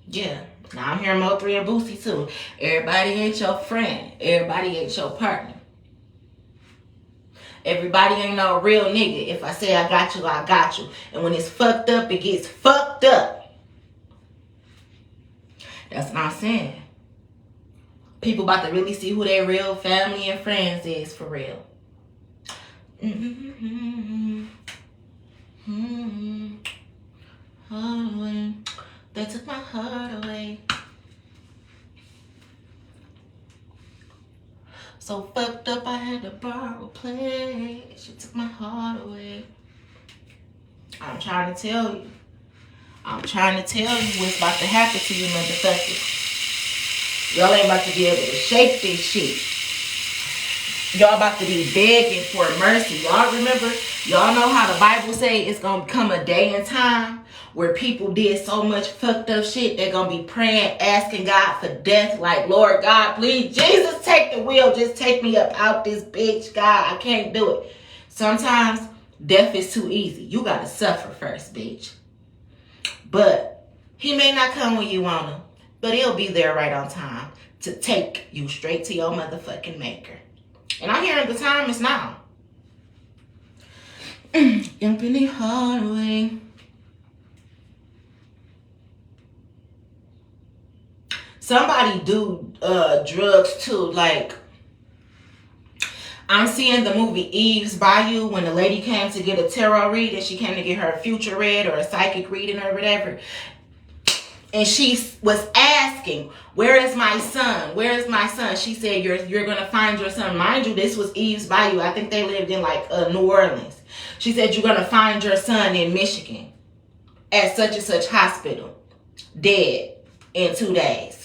Yeah. Now I'm hearing Mo3 and Boosie too. Everybody ain't your friend. Everybody ain't your partner. Everybody ain't no real nigga. If I say I got you, I got you. And when it's fucked up, it gets fucked up. That's what I'm saying. People about to really see who their real family and friends is for real. They took my heart away. So fucked up, I had to borrow play. She took my heart away. I'm trying to tell you. what's about to happen to you, motherfuckers. Y'all ain't about to be able to shake this shit. Y'all about to be begging for mercy. Y'all remember, y'all know how the Bible say it's going to come a day and time where people did so much fucked up shit, they're going to be praying, asking God for death. Like, Lord God, please, Jesus, take the wheel. Just take me up out this bitch. God, I can't do it. Sometimes death is too easy. You got to suffer first, bitch. But he may not come when you want him, but he'll be there right on time to take you straight to your motherfucking maker. And I'm hearing the time is now. Young Penny Hardaway. Somebody do drugs too. Like, I'm seeing the movie Eve's Bayou when the lady came to get a tarot read and she came to get her future read or a psychic reading or whatever. And she was asking, where is my son? Where is my son? She said, you're going to find your son. Mind you, this was Eve's Bayou. I think they lived in like New Orleans. She said, you're going to find your son in Michigan at such and such hospital, dead in 2 days.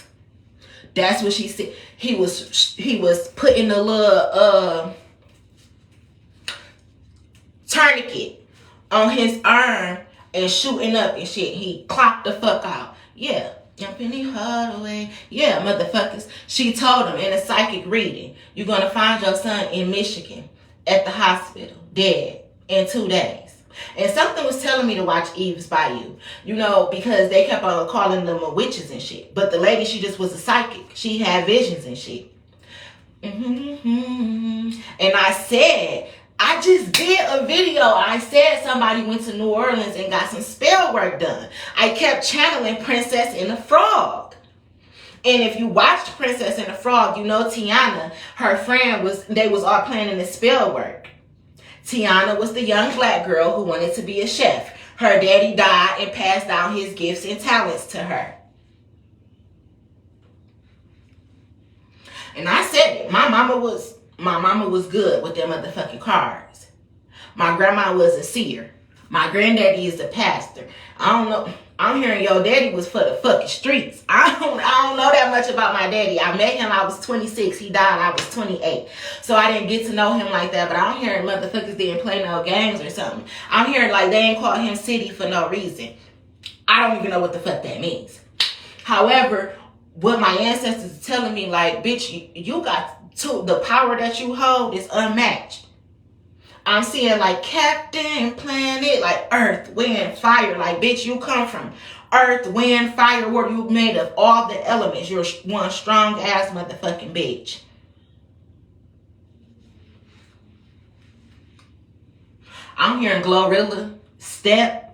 That's what she said. He was putting a little tourniquet on his arm and shooting up and shit. He clocked the fuck out. Yeah, Young Penny Hardaway. Yeah, motherfuckers. She told him in a psychic reading, you're going to find your son in Michigan at the hospital, dead in 2 days. And something was telling me to watch Eve's Bayou, you know, because they kept on calling them witches and shit. But the lady, she just was a psychic. She had visions and shit. And I said, I just did a video. I said somebody went to New Orleans and got some spell work done. I kept channeling Princess and the Frog. And if you watched Princess and the Frog, you know Tiana, her friend, they was all planning the spell work. Tiana was the young black girl who wanted to be a chef. Her daddy died and passed down his gifts and talents to her. And I said it. My mama was good with them motherfucking cards. My grandma was a seer. My granddaddy is a pastor. I don't know. I'm hearing your daddy was for the fucking streets. I don't know that much about my daddy. I met him, I was 26. He died, I was 28. So I didn't get to know him like that. But I'm hearing motherfuckers didn't play no games or something. I'm hearing like they ain't call him city for no reason. I don't even know what the fuck that means. However, what my ancestors are telling me, like, bitch, you got the power that you hold is unmatched. I'm seeing like Captain Planet, like earth, wind, fire. Like, bitch, you come from earth, wind, fire, where you made of all the elements. You're one strong ass motherfucking bitch. I'm hearing Glorilla Step,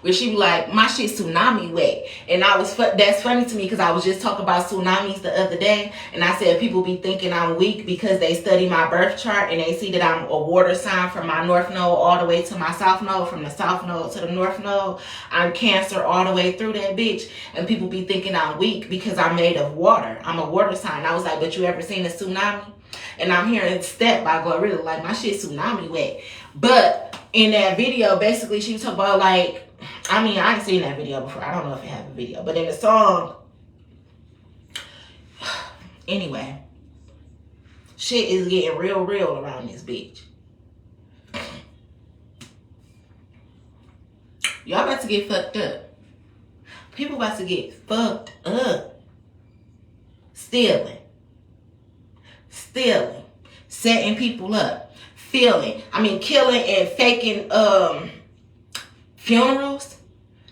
where she be like, my shit tsunami wet. And that's funny to me because I was just talking about tsunamis the other day. And I said people be thinking I'm weak because they study my birth chart and they see that I'm a water sign from my north node all the way to my south node, from the south node to the north node. I'm Cancer all the way through that bitch. And people be thinking I'm weak because I'm made of water. I'm a water sign. I was like, but you ever seen a tsunami? And I'm hearing Step by Glorilla, like, my shit tsunami wet. But in that video, basically she was talking about like, I mean, I ain't seen that video before. I don't know if it had a video. But in the song, anyway, shit is getting real around this bitch. Y'all about to get fucked up. People about to get fucked up. Stealing, setting people up, killing and faking funerals,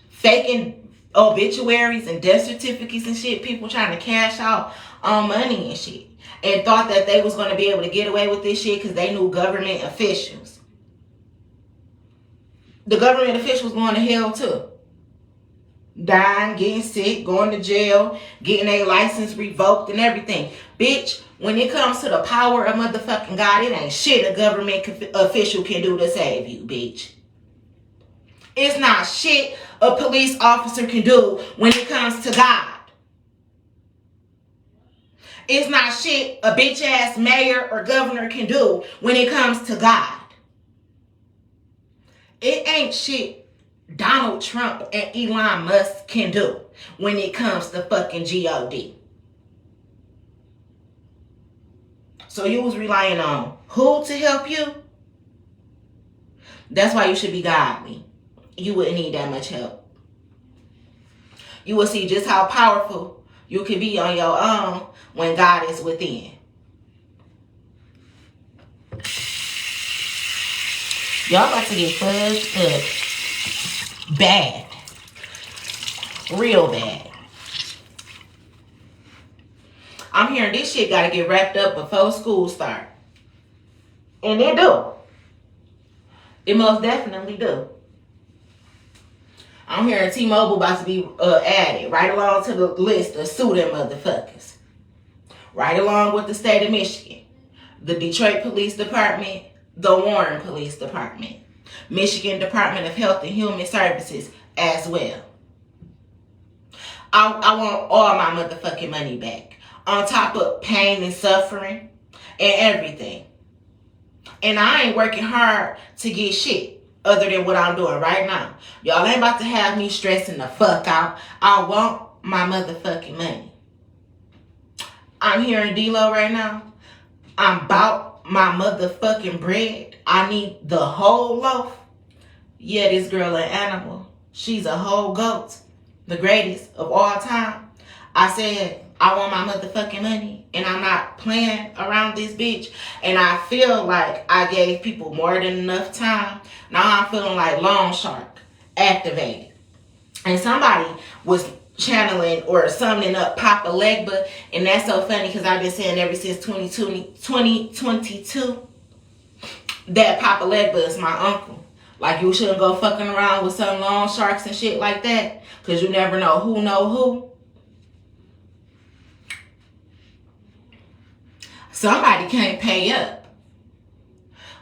faking obituaries and death certificates and shit. People trying to cash out on money and shit, and thought that they was going to be able to get away with this shit because they knew government officials. The government officials going to hell too. Dying, getting sick, going to jail, getting their license revoked and everything. Bitch, when it comes to the power of motherfucking God, it ain't shit a government official can do to save you, bitch. It's not shit a police officer can do when it comes to God. It's not shit a bitch ass mayor or governor can do when it comes to God. It ain't shit Donald Trump and Elon Musk can do when it comes to fucking God. So you was relying on who to help you? That's why you should be godly. You wouldn't need that much help. You will see just how powerful you can be on your own when God is within. Y'all about to get fucked up. Bad. Real bad. I'm hearing this shit gotta get wrapped up before school start. And it do. It most definitely do. I'm hearing T-Mobile about to be added right along to the list of sue them motherfuckers. Right along with the state of Michigan, the Detroit Police Department, the Warren Police Department, Michigan Department of Health and Human Services as well. I want all my motherfucking money back. On top of pain and suffering and everything. And I ain't working hard to get shit other than what I'm doing right now. Y'all ain't about to have me stressing the fuck out. I want my motherfucking money. I'm hearing D-Lo right now. I'm about my motherfucking bread. I need the whole loaf. Yeah, this girl an animal. She's a whole goat. The greatest of all time. I said, I want my motherfucking money. And I'm not playing around this bitch. And I feel like I gave people more than enough time. Now I'm feeling like Long Shark activated. And somebody was channeling or summoning up Papa Legba. And that's so funny because I've been saying ever since 2022 that Papa Legba is my uncle. Like, you shouldn't go fucking around with some long sharks and shit like that. Because you never know who. Somebody can't pay up.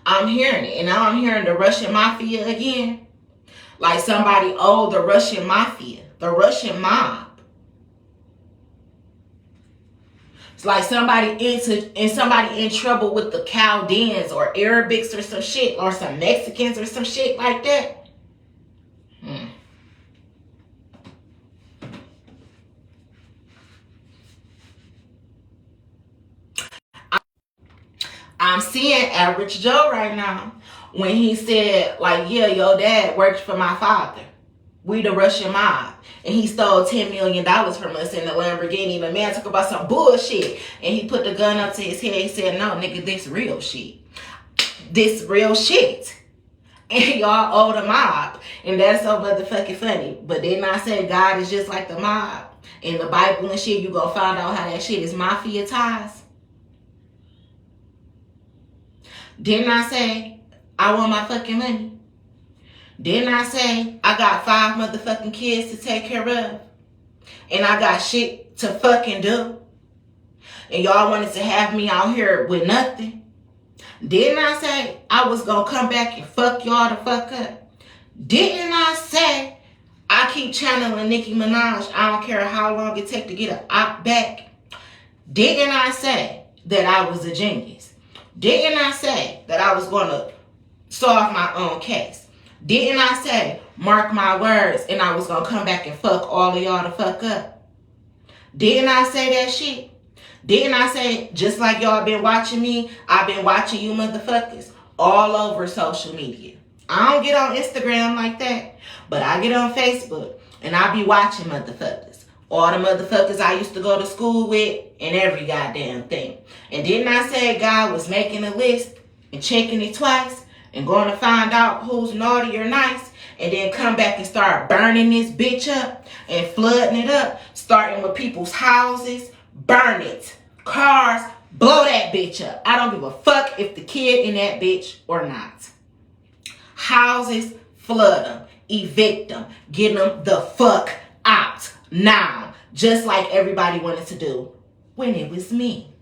I'm hearing it. And now I'm hearing the Russian mafia again. Like somebody owed the Russian mafia, the Russian mob. It's like somebody in trouble with the Chaldeans or Arabics or some shit, or some Mexicans or some shit like that. I'm seeing Average Joe right now when he said, like, yeah, your dad worked for my father. We the Russian mob. And he stole $10 million from us in the Lamborghini. The man talk about some bullshit. And he put the gun up to his head. He said, no, nigga, this real shit. This real shit. And y'all owe the mob. And that's so motherfucking funny. But didn't I say God is just like the mob? In the Bible and shit, you gonna find out how that shit is mafia ties. Didn't I say I want my fucking money? Didn't I say I got 5 motherfucking kids to take care of? And I got shit to fucking do? And y'all wanted to have me out here with nothing? Didn't I say I was gonna come back and fuck y'all the fuck up? Didn't I say I keep channeling Nicki Minaj? I don't care how long it take to get an op back. Didn't I say that I was a genius? Didn't I say that I was gonna solve my own case? Didn't I say, mark my words, and I was going to come back and fuck all of y'all the fuck up? Didn't I say that shit? Didn't I say, just like y'all been watching me, I've been watching you motherfuckers all over social media. I don't get on Instagram like that, but I get on Facebook, and I be watching motherfuckers. All the motherfuckers I used to go to school with, and every goddamn thing. And didn't I say God was making a list and checking it twice? And going to find out who's naughty or nice, and then come back and start burning this bitch up and flooding it up, starting with people's houses, burn it, cars, blow that bitch up. I don't give a fuck if the kid in that bitch or not. Houses, flood them, evict them, get them the fuck out now, just like everybody wanted to do when it was me.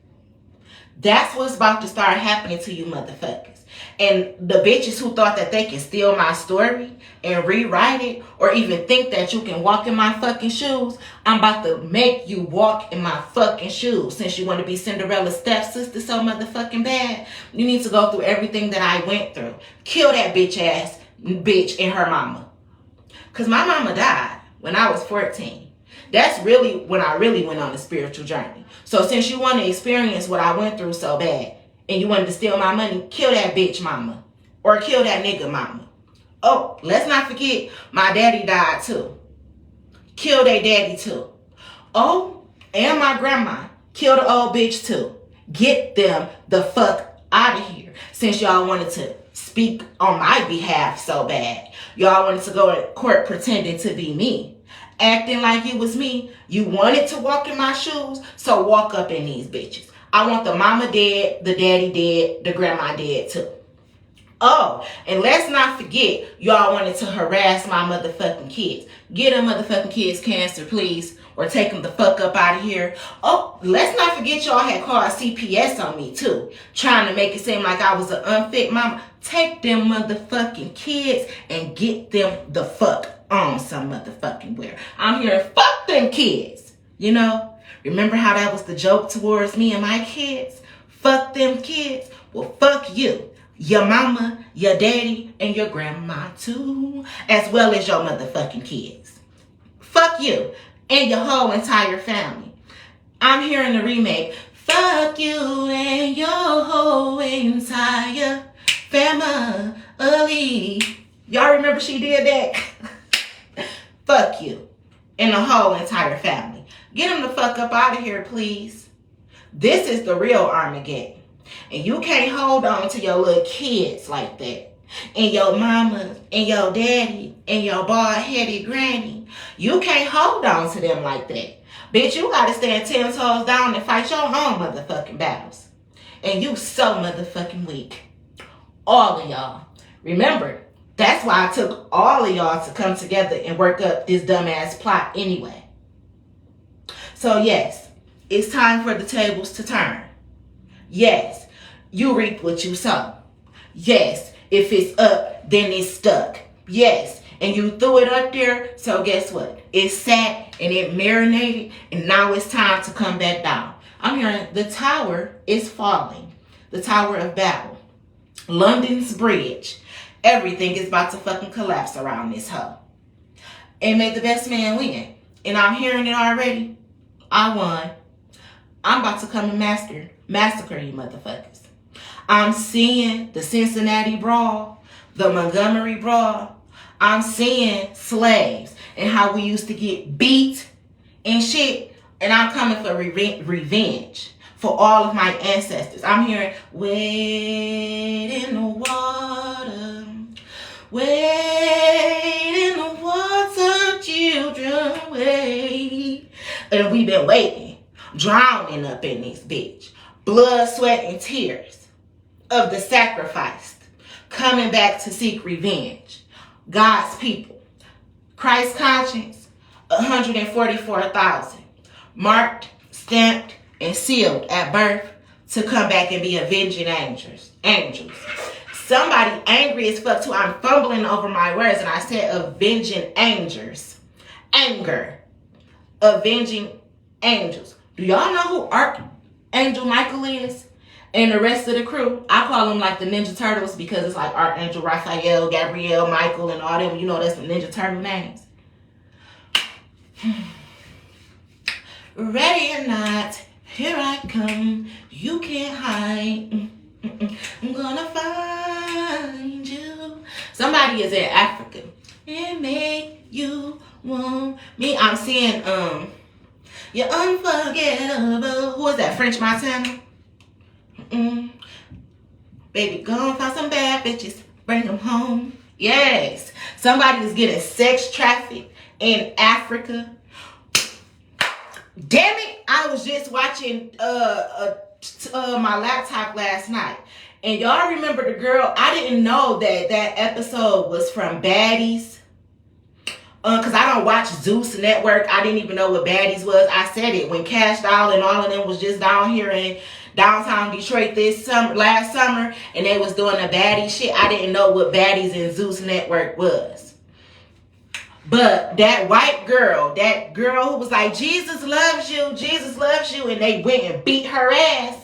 That's what's about to start happening to you motherfuckers. And the bitches who thought that they can steal my story and rewrite it, or even think that you can walk in my fucking shoes, I'm about to make you walk in my fucking shoes. Since you want to be Cinderella's stepsister so motherfucking bad, you need to go through everything that I went through. Kill that bitch ass bitch and her mama. Because my mama died when I was 14. That's really when I really went on a spiritual journey. So since you want to experience what I went through so bad, and you wanted to steal my money, kill that bitch mama. Or kill that nigga mama. Oh, let's not forget, my daddy died too. Kill their daddy too. Oh, and my grandma. Kill the old bitch too. Get them the fuck out of here. Since y'all wanted to speak on my behalf so bad. Y'all wanted to go to court pretending to be me. Acting like it was me. You wanted to walk in my shoes, so walk up in these bitches. I want the mama dead, the daddy dead, the grandma dead too. Oh, and let's not forget, y'all wanted to harass my motherfucking kids. Get them motherfucking kids cancer, please. Or take them the fuck up out of here. Oh, let's not forget y'all had called CPS on me too. Trying to make it seem like I was an unfit mama. Take them motherfucking kids and get them the fuck on some motherfucking where. I'm here to fuck them kids. You know? Remember how that was the joke towards me and my kids? Fuck them kids. Well, fuck you. Your mama, your daddy, and your grandma too. As well as your motherfucking kids. Fuck you. And your whole entire family. I'm hearing the remake. Fuck you and your whole entire family. Y'all remember she did that? Fuck you. And the whole entire family. Get them the fuck up out of here, please. This is the real Armageddon. And you can't hold on to your little kids like that. And your mama, and your daddy, and your bald-headed granny. You can't hold on to them like that. Bitch, you gotta stand 10 toes down and fight your own motherfucking battles. And you so motherfucking weak. All of y'all. Remember, that's why I took all of y'all to come together and work up this dumbass plot anyway. So yes, it's time for the tables to turn. Yes, you reap what you sow. Yes, if it's up, then it's stuck. Yes, And you threw it up there, so guess what? It sat and it marinated, and now it's time to come back down. I'm hearing the tower is falling. The Tower of Babel. London's Bridge. Everything is about to fucking collapse around this hoe. And may the best man win. And I'm hearing it already. I won. I'm about to come and massacre you motherfuckers. I'm seeing the Cincinnati Brawl, the Montgomery Brawl. I'm seeing slaves and how we used to get beat and shit. And I'm coming for revenge for all of my ancestors. I'm hearing, wade in the water. Wade in the water, children, wade. And we've been waiting, drowning up in this bitch. Blood, sweat, and tears of the sacrificed, coming back to seek revenge. God's people. Christ's conscience, 144,000. Marked, stamped, and sealed at birth to come back and be avenging angels. Somebody angry as fuck too. I'm fumbling over my words and I said avenging angels. Anger. Avenging angels. Do y'all know who Archangel Michael is? And the rest of the crew? I call them like the Ninja Turtles because it's like Archangel Raphael, Gabriel, Michael, and all them. You know that's the Ninja Turtle names. Ready or not, here I come. You can't hide. I'm gonna find you. Somebody is in Africa. It made you want me. I'm seeing you're unforgettable. Who is that? French Montana? Baby, go and find some bad bitches. Bring them home. Yes. Somebody is getting sex trafficked in Africa. Damn it. I was just watching my laptop last night. And y'all remember the girl? I didn't know that episode was from Baddies. Because I don't watch Zeus Network. I didn't even know what Baddies was. I said it when Cash Doll and all of them was just down here in downtown Detroit last summer. And they was doing the Baddies shit. I didn't know what Baddies and Zeus Network was. But that white girl, that girl who was like, Jesus loves you, and they went and beat her ass.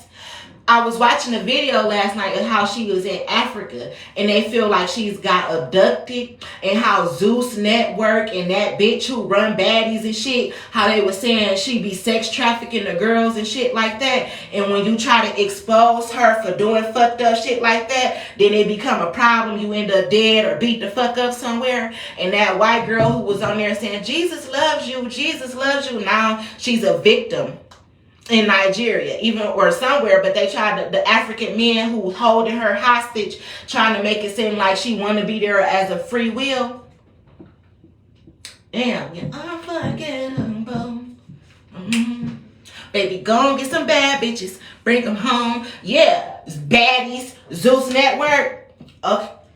I was watching a video last night of how she was in Africa and they feel like she's got abducted, and how Zeus Network and that bitch who run Baddies and shit, how they were saying she be sex trafficking the girls and shit like that. And when you try to expose her for doing fucked up shit like that, then it become a problem. You end up dead or beat the fuck up somewhere. And that white girl who was on there saying, Jesus loves you, now she's a victim in Nigeria, even or somewhere, but they tried to, the African men who was holding her hostage, trying to make it seem like she wanted to be there as a free will. Damn, you're unforgettable. Baby, go and get some bad bitches, bring them home. Yeah, it's Baddies, Zeus Network,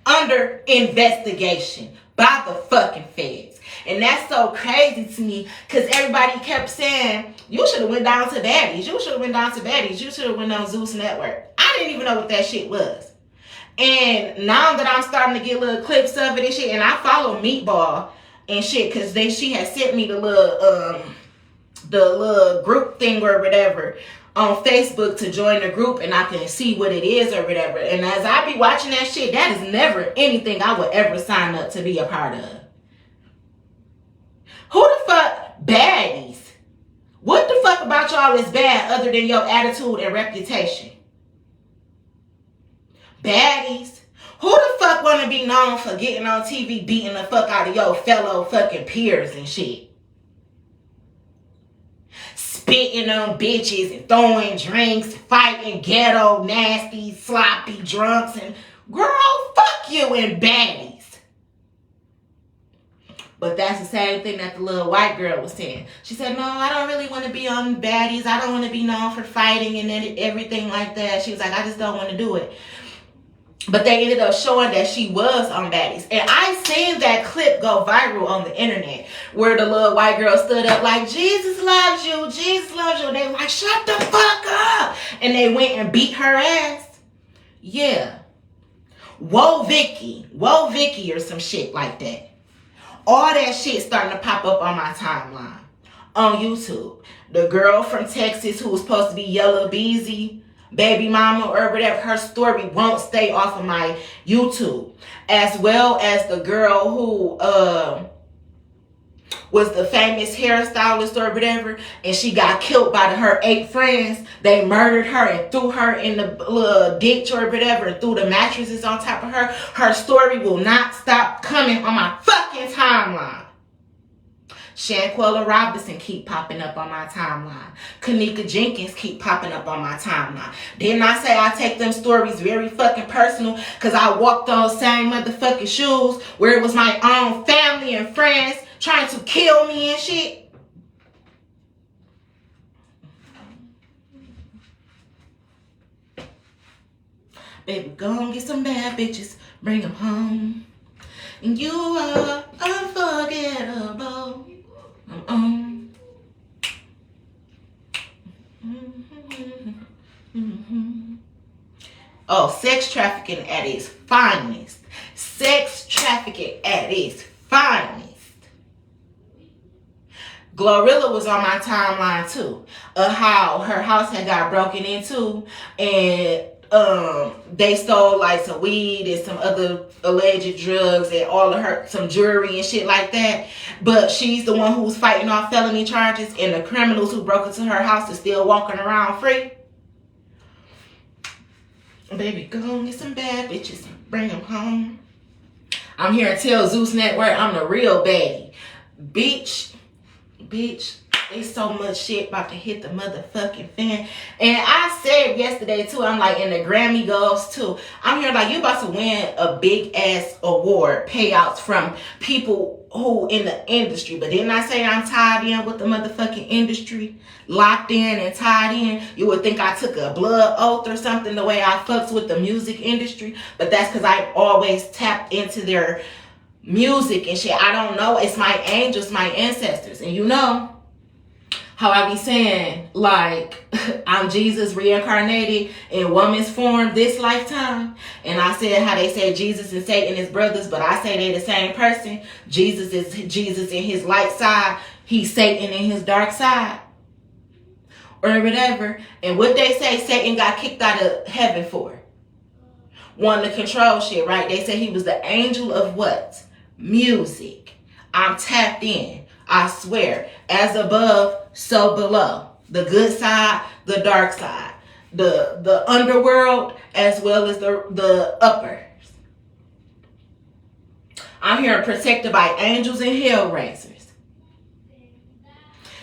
under investigation by the fucking feds. And that's so crazy to me because everybody kept saying, you should have went down to Baddies. You should have went down to Baddies. You should have went on Zeus Network. I didn't even know what that shit was. And now that I'm starting to get little clips of it and shit, and I follow Meatball and shit because she had sent me the little group thing or whatever on Facebook to join the group, and I can see what it is or whatever. And as I be watching that shit, that is never anything I would ever sign up to be a part of. Who the fuck? Baddies. What the fuck about y'all is bad other than your attitude and reputation? Baddies. Who the fuck want to be known for getting on TV beating the fuck out of your fellow fucking peers and shit? Spitting on bitches and throwing drinks, fighting ghetto, nasty, sloppy drunks, and girl, fuck you and Baddies. But that's the same thing that the little white girl was saying. She said, no, I don't really want to be on Baddies. I don't want to be known for fighting and everything like that. She was like, I just don't want to do it. But they ended up showing that she was on Baddies. And I seen that clip go viral on the internet where the little white girl stood up like, Jesus loves you, Jesus loves you. And they were like, shut the fuck up. And they went and beat her ass. Yeah. Whoa, Vicky or some shit like that. All that shit starting to pop up on my timeline on YouTube. The girl from Texas who was supposed to be Yella Beezy, baby mama or whatever, her story won't stay off of my YouTube. As well as the girl who was the famous hairstylist or whatever, and she got killed by her 8 friends. They murdered her and threw her in the little ditch or whatever, and threw the mattresses on top of her. Her story will not stop coming on my fucking timeline. Shanquella Robinson keep popping up on my timeline. Kanika Jenkins keep popping up on my timeline. Didn't I say I take them stories very fucking personal? Because I walked those same motherfucking shoes where it was my own family and friends trying to kill me and shit. Baby, go and get some bad bitches. Bring them home. And you are unforgettable. Oh, sex trafficking at its finest. Sex trafficking at its finest. Glorilla was on my timeline too. How her house had got broken into and they stole like some weed and some other alleged drugs and all of her, some jewelry and shit like that. But she's the one who's fighting off felony charges, and the criminals who broke into her house are still walking around free. Baby, go and get some bad bitches. Bring them home. I'm here to tell Zeus Network I'm the real baddie. Bitch. There's so much shit about to hit the motherfucking fan. And I said yesterday too, I'm like, in the Grammy goes too. I'm here like, you about to win a big ass award payouts from people who in the industry. But didn't I say I'm tied in with the motherfucking industry? Locked in and tied in. You would think I took a blood oath or something the way I fucks with the music industry. But that's because I always tapped into their music and shit. I don't know. It's my angels, my ancestors. And you know how I be saying, like, I'm Jesus reincarnated in woman's form this lifetime. And I said how they say Jesus and Satan is brothers, but I say they the same person. Jesus is Jesus in his light side. He's Satan in his dark side. Or whatever. And what they say Satan got kicked out of heaven for? Wanting to control shit, right? They say he was the angel of what? Music. I'm tapped in. I swear. As above, so below. The good side, the dark side. The underworld as well as the uppers. I'm here protected by angels and hell raisers.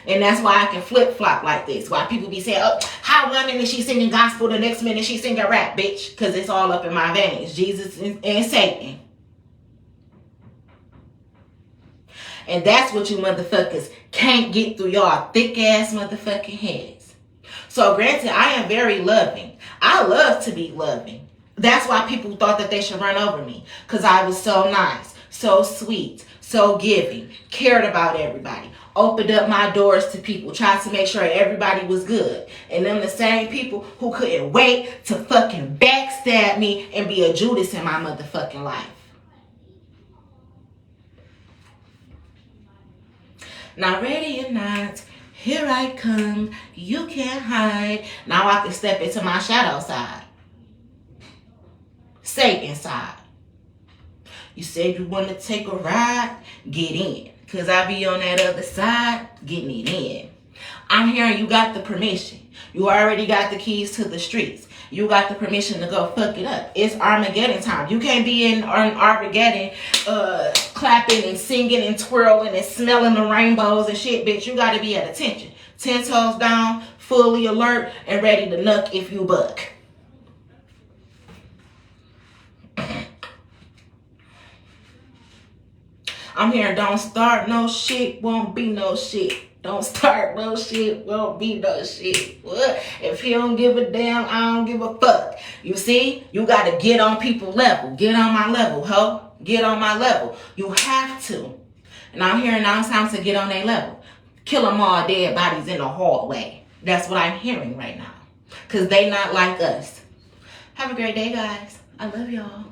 And that's why I can flip-flop like this. Why people be saying, oh, how one minute she singing gospel, the next minute she singing rap, bitch. Because it's all up in my veins. Jesus and Satan. And that's what you motherfuckers can't get through y'all thick-ass motherfucking heads. So granted, I am very loving. I love to be loving. That's why people thought that they should run over me. Because I was so nice, so sweet, so giving, cared about everybody. Opened up my doors to people, tried to make sure everybody was good. And them the same people who couldn't wait to fucking backstab me and be a Judas in my motherfucking life. Now ready or not, here I come. You can't hide. Now I can step into my shadow side. Satan side. You said you want to take a ride? Get in. Because I be on that other side, getting it in. I'm hearing you got the permission. You already got the keys to the streets. You got the permission to go fuck it up. It's Armageddon time. You can't be in Armageddon clapping and singing and twirling and smelling the rainbows and shit, bitch. You got to be at attention. 10 toes down, fully alert, and ready to nuck if you buck. I'm hearing don't start no shit, won't be no shit. Don't start no shit, won't be no shit. What? If he don't give a damn, I don't give a fuck. You see? You got to get on people's level. Get on my level, ho. Get on my level. You have to. And I'm hearing now it's time to get on their level. Kill them all dead bodies in the hallway. That's what I'm hearing right now. Because they not like us. Have a great day, guys. I love y'all.